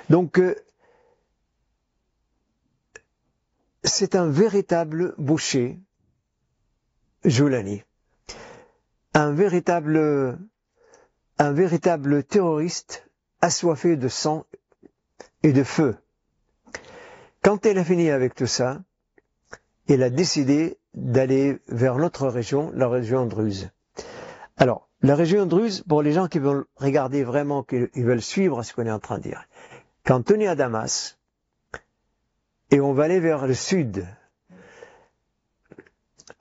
Donc, c'est un véritable boucher, Joulani. Un véritable terroriste assoiffé de sang et de feu. Quand elle a fini avec tout ça, elle a décidé d'aller vers notre région, la région druze. Alors, la région druze, pour les gens qui veulent regarder vraiment, qui veulent suivre ce qu'on est en train de dire, quand on est à Damas, et on va aller vers le sud,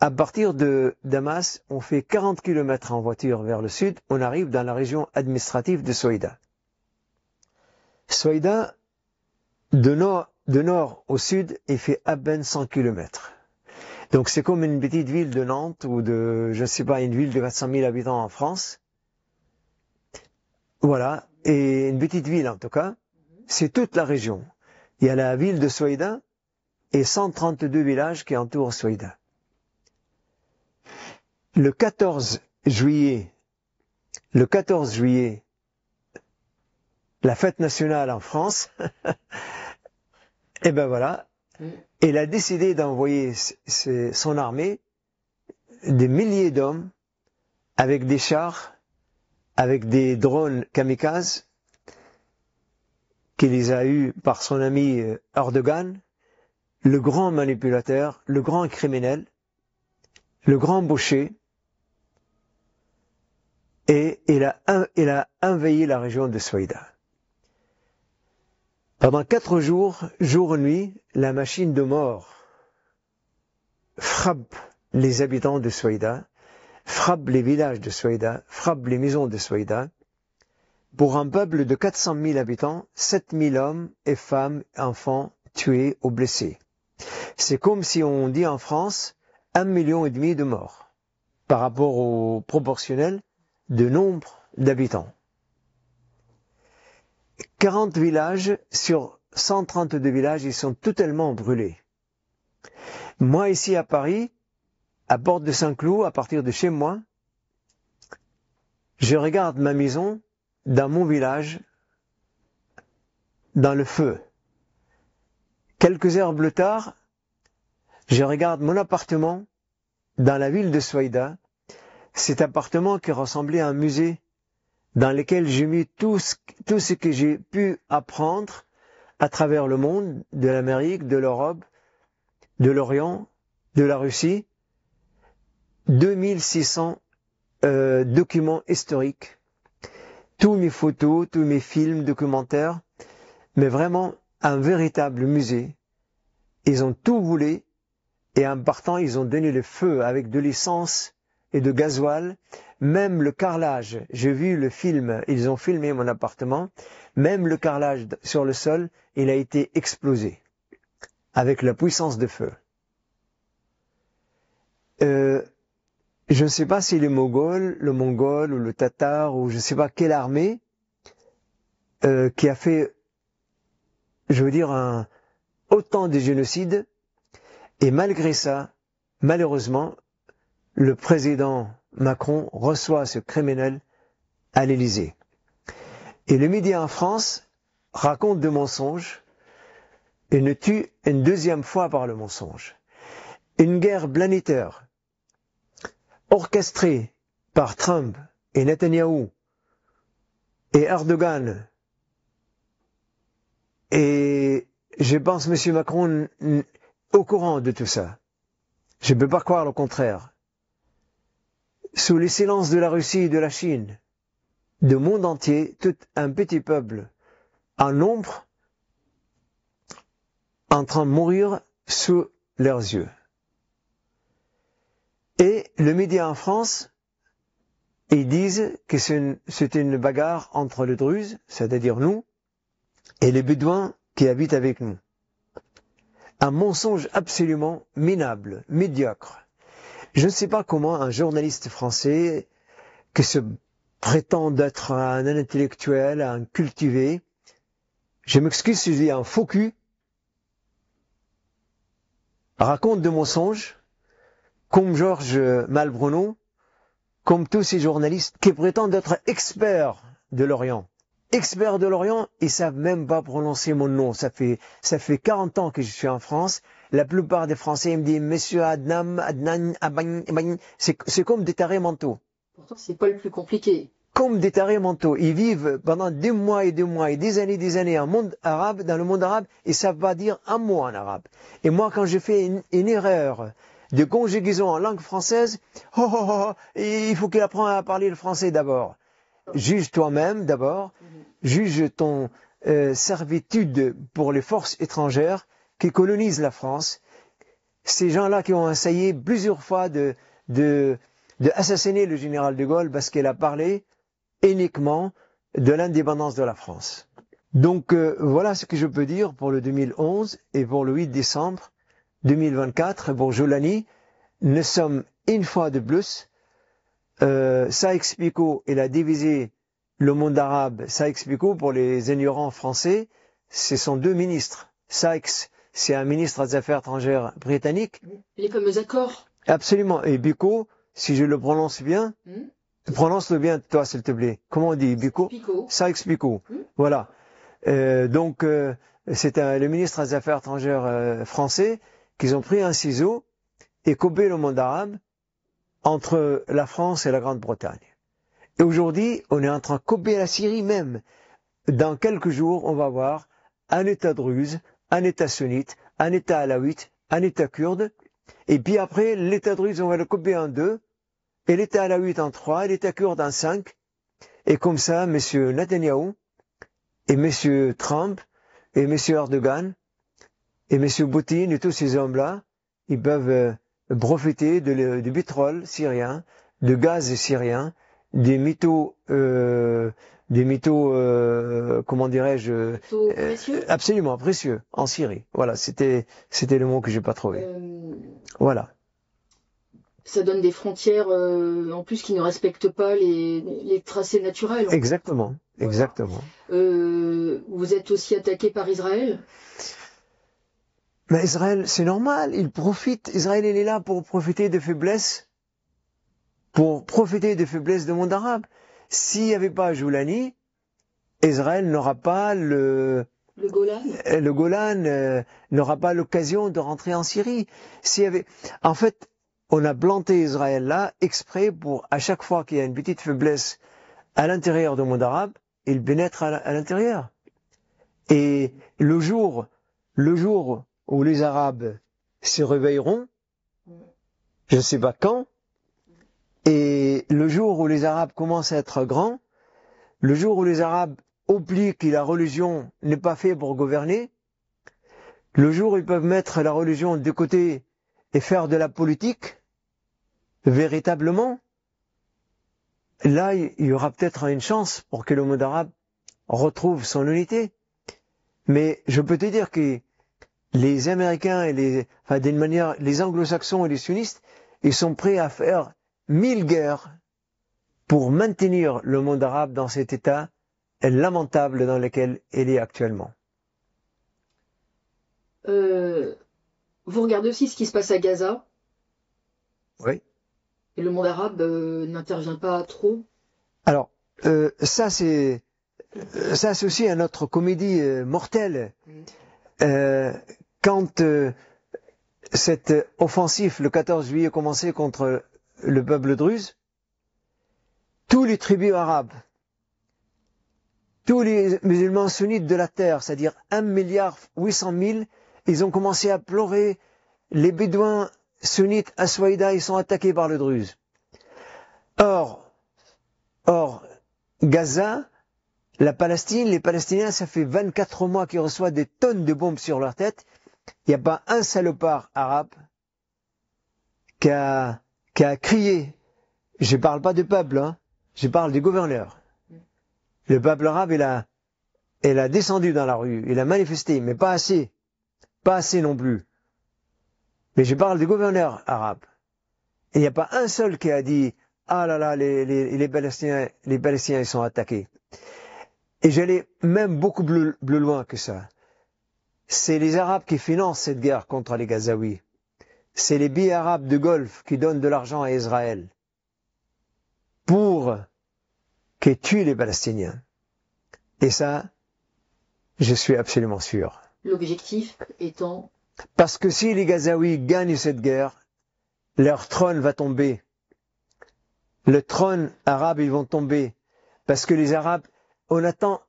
à partir de Damas, on fait 40 km en voiture vers le sud, on arrive dans la région administrative de Soïda. Soïda, de nord au sud, il fait à peine 100 km. Donc c'est comme une petite ville de Nantes ou de, je ne sais pas, une ville de 400 000 habitants en France. Voilà, et une petite ville en tout cas, c'est toute la région. Il y a la ville de Soïda et 132 villages qui entourent Soïda. Le 14 juillet, la fête nationale en France, et ben voilà, elle a décidé d'envoyer son armée, des milliers d'hommes, avec des chars, avec des drones kamikazes, qu'il les a eus par son ami Erdogan, le grand manipulateur, le grand criminel, le grand boucher, et il a envahi la région de Soïda. Pendant 4 jours, jour et nuit, la machine de mort frappe les habitants de Soïda, frappe les villages de Soïda, frappe les maisons de Soïda. Pour un peuple de 400 000 habitants, 7 000 hommes et femmes, enfants tués ou blessés. C'est comme si on dit en France 1,5 million de morts par rapport au proportionnel de nombre d'habitants. 40 villages sur 132 villages, ils sont totalement brûlés. Moi, ici à Paris, à Porte de Saint-Cloud, à partir de chez moi, je regarde ma maison dans mon village, dans le feu. Quelques heures plus tard, je regarde mon appartement dans la ville de Soïda, cet appartement qui ressemblait à un musée, dans lequel j'ai mis tout ce que j'ai pu apprendre à travers le monde, de l'Amérique, de l'Europe, de l'Orient, de la Russie, 2600 documents historiques, tous mes photos, tous mes films, documentaires, mais vraiment un véritable musée. Ils ont tout volé et en partant, ils ont donné le feu avec de l'essence et de gasoil, même le carrelage. J'ai vu le film, ils ont filmé mon appartement, même le carrelage sur le sol, il a été explosé avec la puissance de feu. Je ne sais pas si le Mongol ou le Tatar ou je ne sais pas quelle armée qui a fait, je veux dire, autant de génocides, et malgré ça, malheureusement, le président Macron reçoit ce criminel à l'Élysée. Et les médias en France racontent de mensonges et ne tuent une deuxième fois par le mensonge. Une guerre planétaire orchestrée par Trump et Netanyahou et Erdogan, et je pense M. Macron au courant de tout ça. Je ne peux pas croire le contraire. Sous les silences de la Russie et de la Chine, du monde entier, tout un petit peuple en nombre en train de mourir sous leurs yeux. Et le média en France, ils disent que c'est une bagarre entre les Druzes, c'est-à-dire nous, et les Bédouins qui habitent avec nous. Un mensonge absolument minable, médiocre. Je ne sais pas comment un journaliste français qui se prétend être un intellectuel, un cultivé, je m'excuse si je dis un faux cul, raconte de mensonges, comme Georges Malbruno, comme tous ces journalistes qui prétendent être experts de l'Orient. Experts de l'Orient, ils savent même pas prononcer mon nom. Ça fait 40 ans que je suis en France. La plupart des Français me disent Monsieur Adnan, c'est comme des tarés mentaux. Pourtant, c'est pas le plus compliqué. Comme des tarés mentaux. Ils vivent pendant des mois et des années en monde arabe, dans le monde arabe, ils savent pas dire un mot en arabe. Et moi, quand je fais une erreur de conjugaison en langue française, il faut qu'il apprenne à parler le français d'abord. Juge toi-même d'abord, juge ton servitude pour les forces étrangères qui colonisent la France. Ces gens-là qui ont essayé plusieurs fois de assassiner le général de Gaulle parce qu'il a parlé uniquement de l'indépendance de la France. Donc voilà ce que je peux dire pour le 2011 et pour le 8 décembre 2024 pour Jolani. Nous sommes une fois de plus Saïx Picot, il a divisé le monde arabe. Saïx Picot, pour les ignorants français, ce sont deux ministres. Saïx, c'est un ministre des Affaires étrangères britannique. Les fameux accords. Absolument. Et Picot, si je le prononce bien, prononce-le bien toi, s'il te plaît. Comment on dit Picot? Saïx Picot. Voilà. Donc, c'est le ministre des Affaires étrangères français qui ont pris un ciseau et coupé le monde arabe entre la France et la Grande-Bretagne. Et aujourd'hui, on est en train de couper la Syrie même. Dans quelques jours, on va voir un État druze, un État sunnite, un État alawite, un État kurde. Et puis après, l'État druze, on va le couper en deux, et l'État alawite en trois, et l'État kurde en cinq. Et comme ça, M. Netanyahou, et M. Trump, et M. Erdogan, et M. Poutine, et tous ces hommes-là, ils peuvent profiter du pétrole syrien, du gaz syrien, des métaux, comment dirais-je, précieux. Absolument précieux en Syrie. Voilà, c'était le mot que j'ai pas trouvé. Voilà. Ça donne des frontières en plus qui ne respectent pas les tracés naturels. Exactement, exactement. Vous êtes aussi attaqué par Israël? Mais Israël, c'est normal, il profite. Israël, il est là pour profiter des faiblesses, du monde arabe. S'il n'y avait pas Jolani, Israël n'aura pas le Golan n'aura pas l'occasion de rentrer en Syrie. En fait, on a planté Israël là exprès pour, à chaque fois qu'il y a une petite faiblesse à l'intérieur du monde arabe, il pénètre à l'intérieur. Et le jour où les Arabes se réveilleront, je ne sais pas quand, et le jour où les Arabes commencent à être grands, le jour où les Arabes oublient que la religion n'est pas faite pour gouverner, le jour où ils peuvent mettre la religion de côté et faire de la politique, véritablement, là, il y aura peut-être une chance pour que le monde arabe retrouve son unité. Mais je peux te dire que les Américains et les Anglo-Saxons et les sunnistes, ils sont prêts à faire 1000 guerres pour maintenir le monde arabe dans cet état lamentable dans lequel il est actuellement. Vous regardez aussi ce qui se passe à Gaza, Oui. et le monde arabe n'intervient pas trop. Alors, ça c'est aussi une autre comédie mortelle. Quand cette offensive, le 14 juillet, commençait contre le peuple druze, tous les tribus arabes, tous les musulmans sunnites de la terre, c'est-à-dire 1,8 milliard, ils ont commencé à pleurer. Les bédouins sunnites à Souaïda, ils sont attaqués par le druze. Or, Gaza, la Palestine, les Palestiniens, ça fait 24 mois qu'ils reçoivent des tonnes de bombes sur leur tête. Il n'y a pas un salopard arabe qui a crié. Je ne parle pas du peuple, hein, je parle du gouverneur. Le peuple arabe, il a descendu dans la rue, il a manifesté, mais pas assez. Pas assez non plus. Mais je parle du gouverneur arabe. Et il n'y a pas un seul qui a dit « Ah là là, les Palestiniens, ils sont attaqués ». Et j'allais même beaucoup plus loin que ça. C'est les Arabes qui financent cette guerre contre les Gazaouis. C'est les billets arabes du Golfe qui donnent de l'argent à Israël pour qu'ils tuent les Palestiniens. Et ça, je suis absolument sûr. L'objectif étant... Parce que si les Gazaouis gagnent cette guerre, leur trône va tomber. Le trône arabe, ils vont tomber. Parce que les Arabes, on attend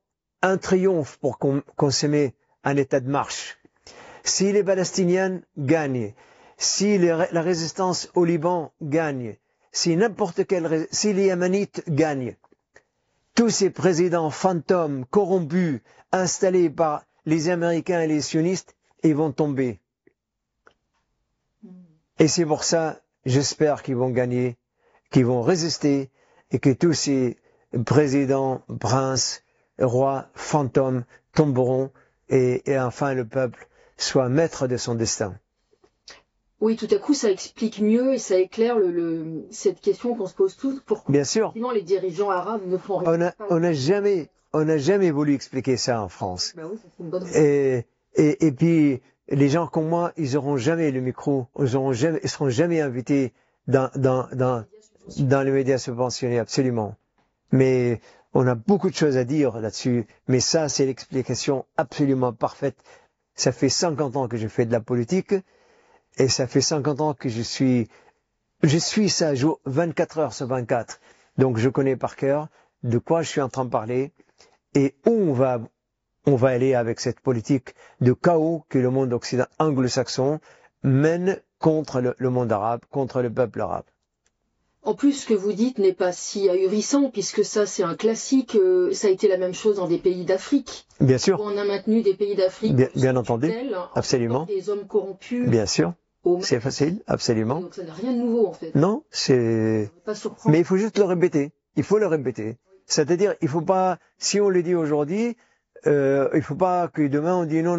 un triomphe pour qu'on se met en état de marche. Si les Palestiniens gagnent, si la résistance au Liban gagne, si les Yéménites gagnent, tous ces présidents fantômes, corrompus, installés par les Américains et les sionistes, ils vont tomber. Et c'est pour ça, j'espère qu'ils vont gagner, qu'ils vont résister, et que tous ces présidents, princes, rois, fantômes tomberont, et enfin le peuple soit maître de son destin. Oui, tout à coup, ça explique mieux et ça éclaire cette question qu'on se pose tous. Pourquoi Bien sûr. Les dirigeants arabes ne font rien. On n'a jamais voulu expliquer ça en France. Ben oui, c'est une bonne... Et puis, les gens comme moi, ils n'auront jamais le micro, ils seront jamais invités dans les médias subventionnés, absolument. Mais on a beaucoup de choses à dire là-dessus. Mais ça, c'est l'explication absolument parfaite. Ça fait 50 ans que je fais de la politique. Et ça fait 50 ans que je suis ça 24 heures sur 24. Donc je connais par cœur de quoi je suis en train de parler et où on va aller avec cette politique de chaos que le monde anglo-saxon mène contre le monde arabe, contre le peuple arabe. En plus, ce que vous dites n'est pas si ahurissant, puisque ça, c'est un classique. Ça a été la même chose dans des pays d'Afrique. Bien sûr. Où on a maintenu des pays d'Afrique. Bien entendu. Absolument. Des hommes corrompus. Bien sûr. C'est facile, absolument. Donc ça n'a rien de nouveau, en fait. Non, mais il faut juste le répéter. Il faut le répéter. C'est-à-dire, il faut pas, si on le dit aujourd'hui, il faut pas que demain on dit non,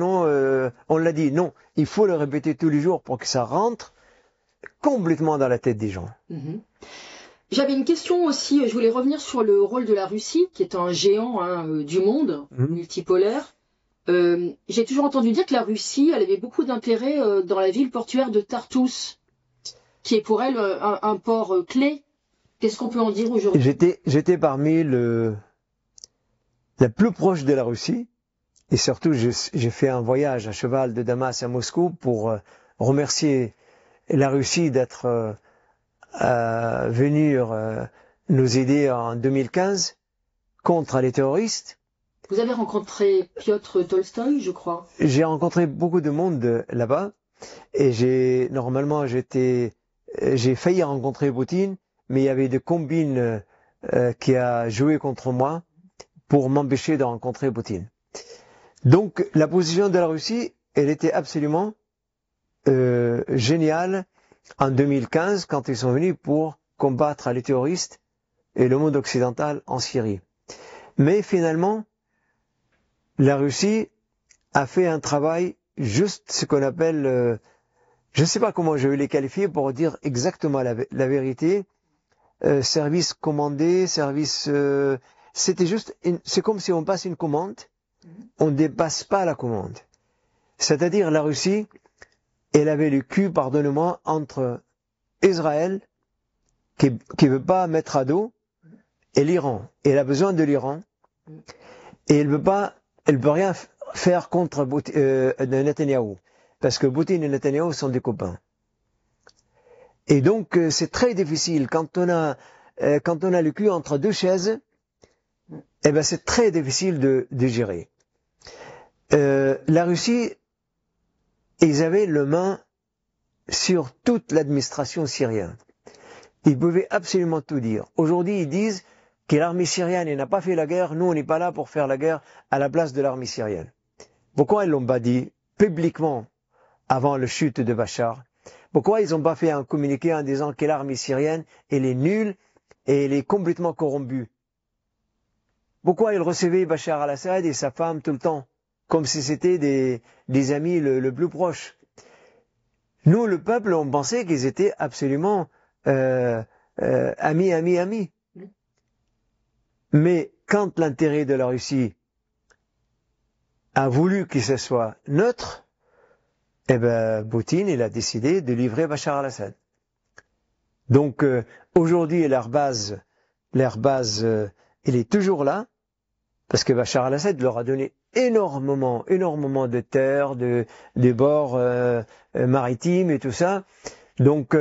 on l'a dit. Non, il faut le répéter tous les jours pour que ça rentre complètement dans la tête des gens. Mm-hmm. J'avais une question aussi, je voulais revenir sur le rôle de la Russie, qui est un géant du monde, multipolaire. J'ai toujours entendu dire que la Russie, elle avait beaucoup d'intérêt dans la ville portuaire de Tartous, qui est pour elle un port clé. Qu'est-ce qu'on peut en dire aujourd'hui? J'étais parmi la plus proche de la Russie, et surtout j'ai fait un voyage à cheval de Damas à Moscou pour remercier la Russie d'être venue nous aider en 2015 contre les terroristes. Vous avez rencontré Piotr Tolstoï, je crois. J'ai rencontré beaucoup de monde là-bas et j'ai failli rencontrer Poutine, mais il y avait des combines qui a joué contre moi pour m'empêcher de rencontrer Poutine. Donc la position de la Russie, elle était absolument géniale en 2015 quand ils sont venus pour combattre les terroristes et le monde occidental en Syrie. Mais finalement, la Russie a fait un travail juste ce qu'on appelle, je ne sais pas comment je vais les qualifier pour dire exactement la vérité, service commandé, service, c'était juste, c'est comme si on passe une commande, on ne dépasse pas la commande. C'est-à-dire la Russie, elle avait le cul, pardonne-moi, entre Israël, qui veut pas mettre à dos, et l'Iran. Elle a besoin de l'Iran. Et elle peut rien faire contre Netanyahou. Parce que Poutine et Netanyahou sont des copains. Et donc, c'est très difficile. Quand on a le cul entre deux chaises, eh ben, c'est très difficile de gérer. La Russie, ils avaient le main sur toute l'administration syrienne. Ils pouvaient absolument tout dire. Aujourd'hui, ils disent que l'armée syrienne n'a pas fait la guerre, nous on n'est pas là pour faire la guerre à la place de l'armée syrienne. Pourquoi ils l'ont pas dit publiquement avant la chute de Bachar? Pourquoi ils n'ont pas fait un communiqué en disant que l'armée syrienne, elle est nulle et elle est complètement corrompue? Pourquoi ils recevaient Bachar al-Assad et sa femme tout le temps, comme si c'était des amis le plus proches? Nous, le peuple, on pensait qu'ils étaient absolument amis. Mais quand l'intérêt de la Russie a voulu que ce soit neutre, eh ben, Poutine, il a décidé de livrer Bachar al-Assad. Donc, aujourd'hui, leur base, il est toujours là, parce que Bachar al-Assad leur a donné énormément de terres, de bords maritimes et tout ça. Donc,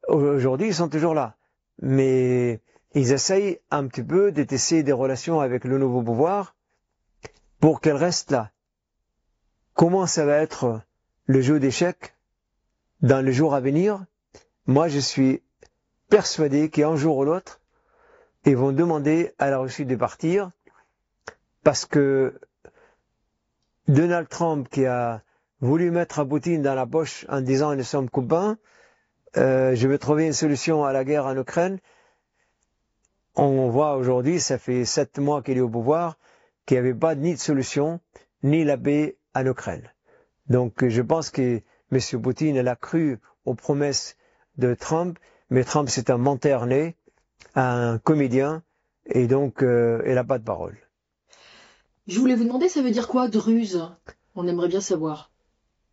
aujourd'hui, ils sont toujours là. Mais ils essayent un petit peu de tisser des relations avec le nouveau pouvoir pour qu'elles restent là. Comment ça va être le jeu d'échecs dans les jours à venir? Moi, je suis persuadé qu'un jour ou l'autre, ils vont demander à la Russie de partir parce que Donald Trump, qui a voulu mettre à Poutine dans la poche en disant nous sommes copains, je vais trouver une solution à la guerre en Ukraine. On voit aujourd'hui, ça fait 7 mois qu'il est au pouvoir, qu'il n'y avait pas ni de solution, ni la paix en Ukraine. Donc je pense que M. Poutine a cru aux promesses de Trump, mais Trump c'est un menteur né, un comédien, et donc il n'a pas de parole. Je voulais vous demander, ça veut dire quoi, Druze? On aimerait bien savoir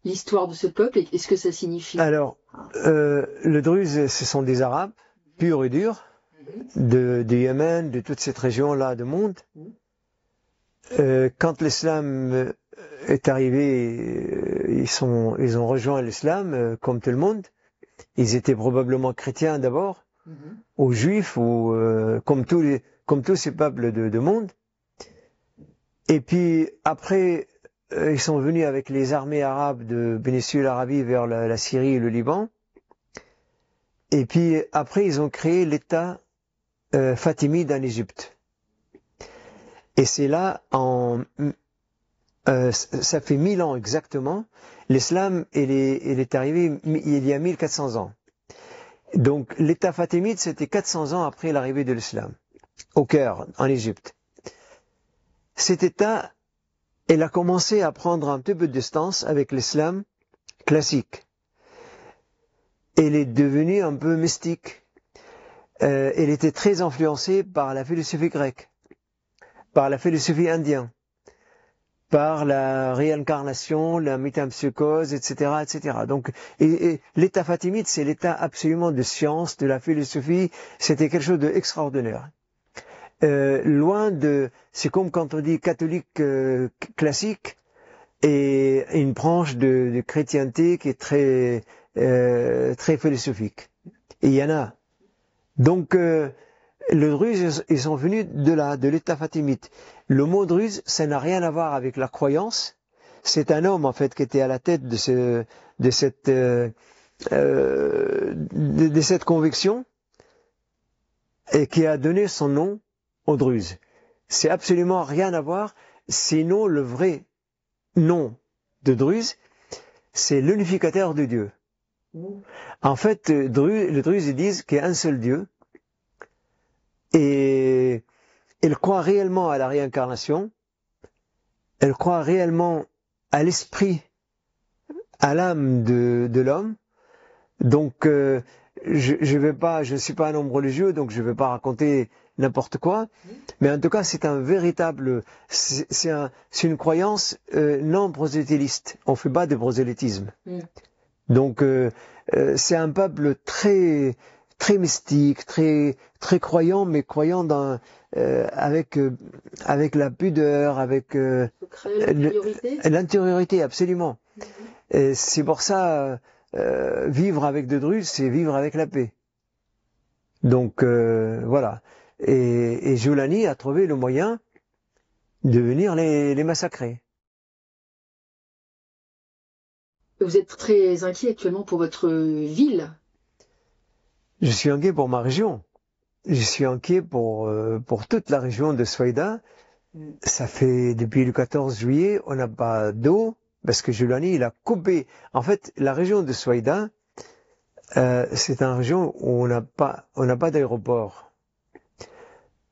l'histoire de ce peuple et ce que ça signifie. Alors, le Druze, ce sont des Arabes, purs et durs, de Yémen, de toute cette région-là du monde. Quand l'islam est arrivé, ils ont rejoint l'islam comme tout le monde. Ils étaient probablement chrétiens d'abord, ou juifs, ou comme tous ces peuples de monde. Et puis après, ils sont venus avec les armées arabes de péninsule Arabie vers la Syrie et le Liban. Et puis après, ils ont créé l'État fatimide en Égypte. Et c'est là, ça fait 1000 ans exactement, l'islam il est arrivé il y a 1400 ans. Donc l'État fatimide, c'était 400 ans après l'arrivée de l'islam, au Caire, en Égypte. Cet État, il a commencé à prendre un petit peu de distance avec l'islam classique. Il est devenu un peu mystique. Il était très influencé par la philosophie grecque, par la philosophie indienne, par la réincarnation, la métempsychose, etc., etc. Donc, et l'État fatimide, c'est l'État absolument de science, de la philosophie. C'était quelque chose d'extraordinaire. C'est comme quand on dit catholique classique et une branche de chrétienté qui est très philosophique. Et il y en a. Donc, le Druze, ils sont venus de l'État fatimide. Le mot Druze, ça n'a rien à voir avec la croyance. C'est un homme, en fait, qui était à la tête de cette conviction et qui a donné son nom au Druze. C'est absolument rien à voir. Sinon, le vrai nom de Druze, c'est l'unificateur de Dieu. En fait, les Druzes, ils disent qu'il y a un seul Dieu et ils croient réellement à la réincarnation, ils croient réellement à l'esprit, à l'âme de l'homme. Donc, je suis pas un homme religieux, donc je vais pas raconter n'importe quoi. Mais en tout cas, c'est un véritable, c'est une croyance non prosélytiste. On fait pas de prosélytisme. Donc c'est un peuple très très mystique, très très croyant, mais croyant dans avec la pudeur, avec l'intériorité, absolument. Et c'est pour ça vivre avec de Druzes, c'est vivre avec la paix. Donc voilà. Et Giuliani a trouvé le moyen de venir les massacrer. Vous êtes très inquiet actuellement pour votre ville. Je suis inquiet pour ma région. Je suis inquiet pour toute la région de Soïda. Ça fait depuis le 14 juillet, on n'a pas d'eau parce que Giuliani il a coupé. En fait, la région de Soïda, c'est une région où on n'a pas d'aéroport,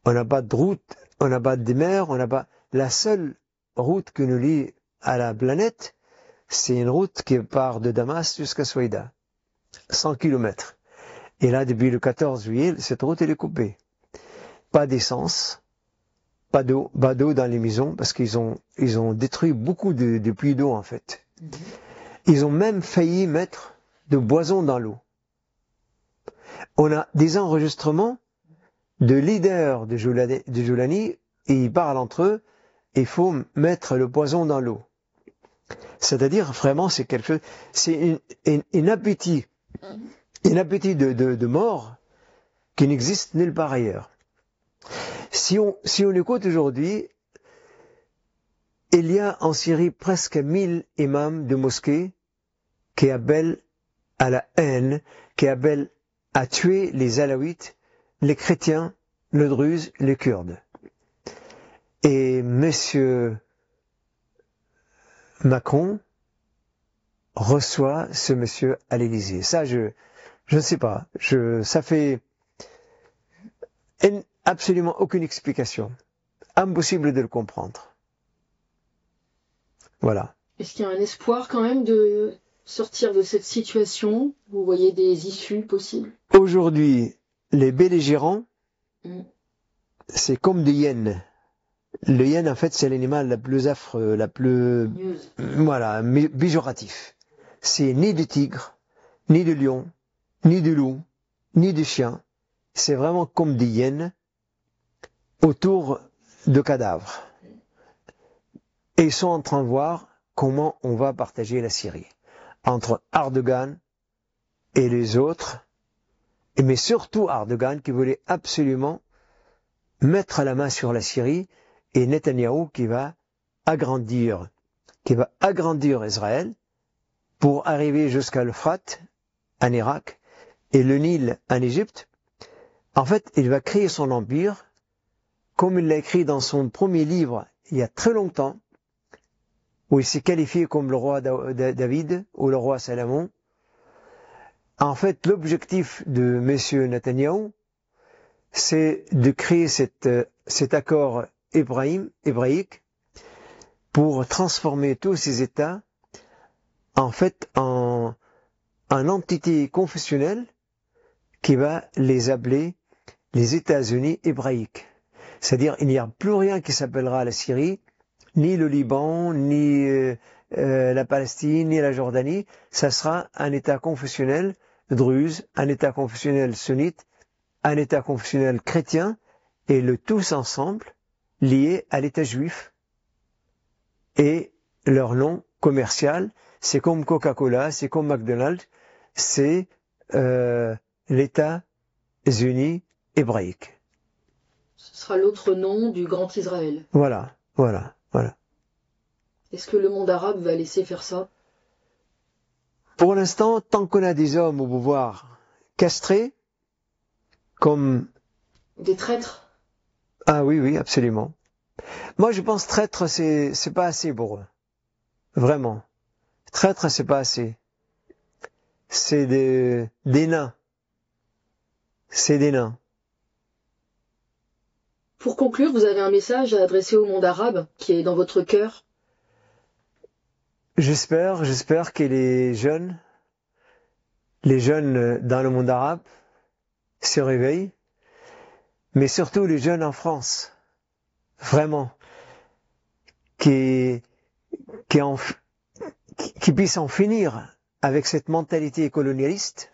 on n'a pas de route, on n'a pas de mer, on n'a pas. La seule route qui nous lie à la planète, c'est une route qui part de Damas jusqu'à Soïda, 100 kilomètres. Et là, depuis le 14 juillet, cette route elle est coupée. Pas d'essence, pas d'eau dans les maisons parce qu'ils ont détruit beaucoup de puits d'eau en fait. Ils ont même failli mettre de poison dans l'eau. On a des enregistrements de leaders de Giuliani et ils parlent entre eux. Il faut mettre le poison dans l'eau. C'est-à-dire vraiment c'est quelque chose, c'est une appétit de mort qui n'existe nulle part ailleurs. Si on écoute aujourd'hui, il y a en Syrie presque 1000 imams de mosquées qui appellent à la haine, qui appellent à tuer les Alaouites, les chrétiens, les Druzes, les Kurdes. Et Monsieur Macron reçoit ce monsieur à l'Élysée. Ça, je ne sais pas. Ça fait absolument aucune explication. Impossible de le comprendre. Voilà. Est-ce qu'il y a un espoir quand même de sortir de cette situation? Vous voyez des issues possibles? Aujourd'hui, les belligérants, c'est comme des hyènes. Le hyène, en fait, c'est l'animal la plus affreux, la plus, voilà, péjoratif. C'est ni de tigre, ni de lion, ni de loup, ni de chien. C'est vraiment comme des hyènes autour de cadavres. Et ils sont en train de voir comment on va partager la Syrie. Entre Erdogan et les autres, mais surtout Erdogan qui voulait absolument mettre la main sur la Syrie et Netanyahou qui va agrandir Israël pour arriver jusqu'à l'Euphrate en Irak et le Nil en Égypte. En fait, il va créer son empire comme il l'a écrit dans son premier livre il y a très longtemps, où il s'est qualifié comme le roi David ou le roi Salomon. En fait, l'objectif de M. Netanyahou, c'est de créer cet accord hébraïque pour transformer tous ces États en fait en entité confessionnelle qui va les appeler les États-Unis hébraïques. C'est-à-dire il n'y a plus rien qui s'appellera la Syrie, ni le Liban, ni la Palestine, ni la Jordanie. Ça sera un État confessionnel druze, un État confessionnel sunnite, un État confessionnel chrétien, et le tous ensemble liés à l'État juif. Et leur nom commercial, c'est comme Coca-Cola, c'est comme McDonald's, c'est l'État-Unis hébraïque. Ce sera l'autre nom du Grand Israël. Voilà. Est-ce que le monde arabe va laisser faire ça? Pour l'instant, tant qu'on a des hommes au pouvoir castrés, comme... Des traîtres? Ah oui, absolument. Moi, je pense traître, c'est pas assez pour eux. Vraiment. Traître, c'est pas assez. C'est des nains. C'est des nains. Pour conclure, vous avez un message à adresser au monde arabe qui est dans votre cœur? J'espère que les jeunes les jeunes dans le monde arabe se réveillent, mais surtout les jeunes en France, vraiment, qui puissent en finir avec cette mentalité colonialiste,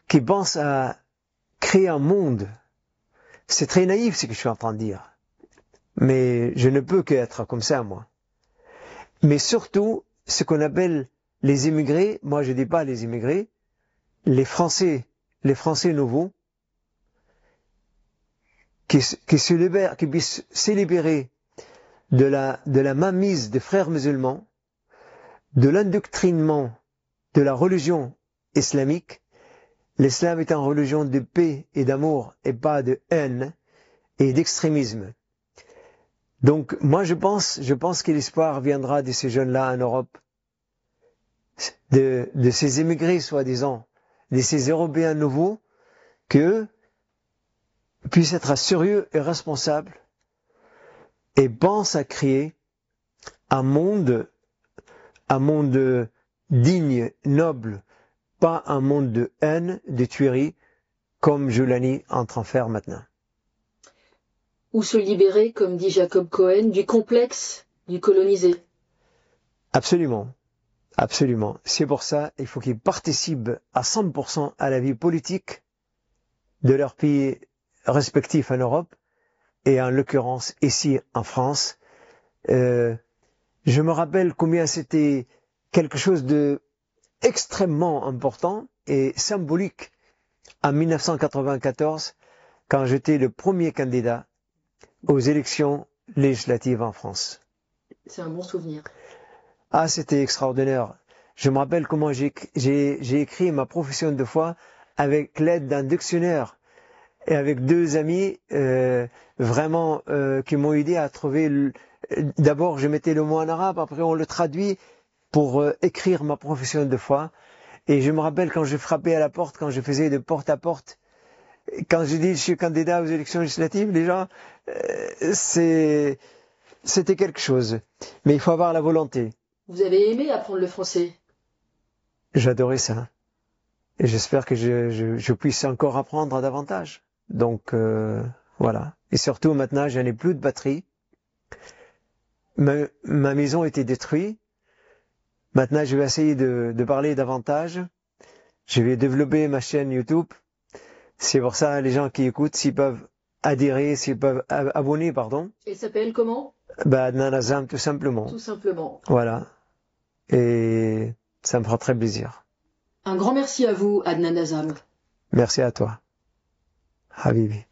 qui pensent à créer un monde. C'est très naïf ce que je suis en train de dire, mais je ne peux qu'être comme ça, moi. Mais surtout, ce qu'on appelle les immigrés, moi je dis pas les immigrés, les Français nouveaux, qui puissent se libérer de la mainmise des frères musulmans, de l'endoctrinement de la religion islamique. L'islam est une religion de paix et d'amour et pas de haine et d'extrémisme. Donc moi je pense que l'espoir viendra de ces jeunes-là en Europe, de ces émigrés soi-disant, de ces Européens nouveaux, qu'eux puissent être sérieux et responsables et pensent à créer un monde digne, noble, pas un monde de haine, de tuerie, comme Joulani est en train de faire maintenant. Ou se libérer, comme dit Jacob Cohen, du complexe du colonisé. Absolument. Absolument. C'est pour ça qu'il faut qu'ils participent à 100% à la vie politique de leur pays respectif en Europe et en l'occurrence ici en France. Je me rappelle combien c'était quelque chose de extrêmement important et symbolique en 1994 quand j'étais le premier candidat aux élections législatives en France. C'est un bon souvenir. Ah, c'était extraordinaire. Je me rappelle comment j'ai écrit ma profession de foi avec l'aide d'un dictionnaire et avec deux amis vraiment qui m'ont aidé à trouver. D'abord, je mettais le mot en arabe, après on le traduit pour écrire ma profession de foi. Et je me rappelle quand je frappais à la porte, quand je faisais de porte à porte, quand je dis je suis candidat aux élections législatives, les gens, c'était quelque chose. Mais il faut avoir la volonté. Vous avez aimé apprendre le français? J'adorais ça. Et j'espère que je puisse encore apprendre davantage. Donc, voilà. Et surtout, maintenant, je n'ai plus de batterie. Ma maison était détruite. Maintenant, je vais essayer de parler davantage. Je vais développer ma chaîne YouTube. C'est pour ça, les gens qui écoutent, s'ils peuvent adhérer, s'ils peuvent abonner, pardon. Elle s'appelle comment? Adnan Azam, tout simplement. Tout simplement. Voilà. Et ça me fera très plaisir. Un grand merci à vous, Adnan Azam. Merci à toi, Habibi.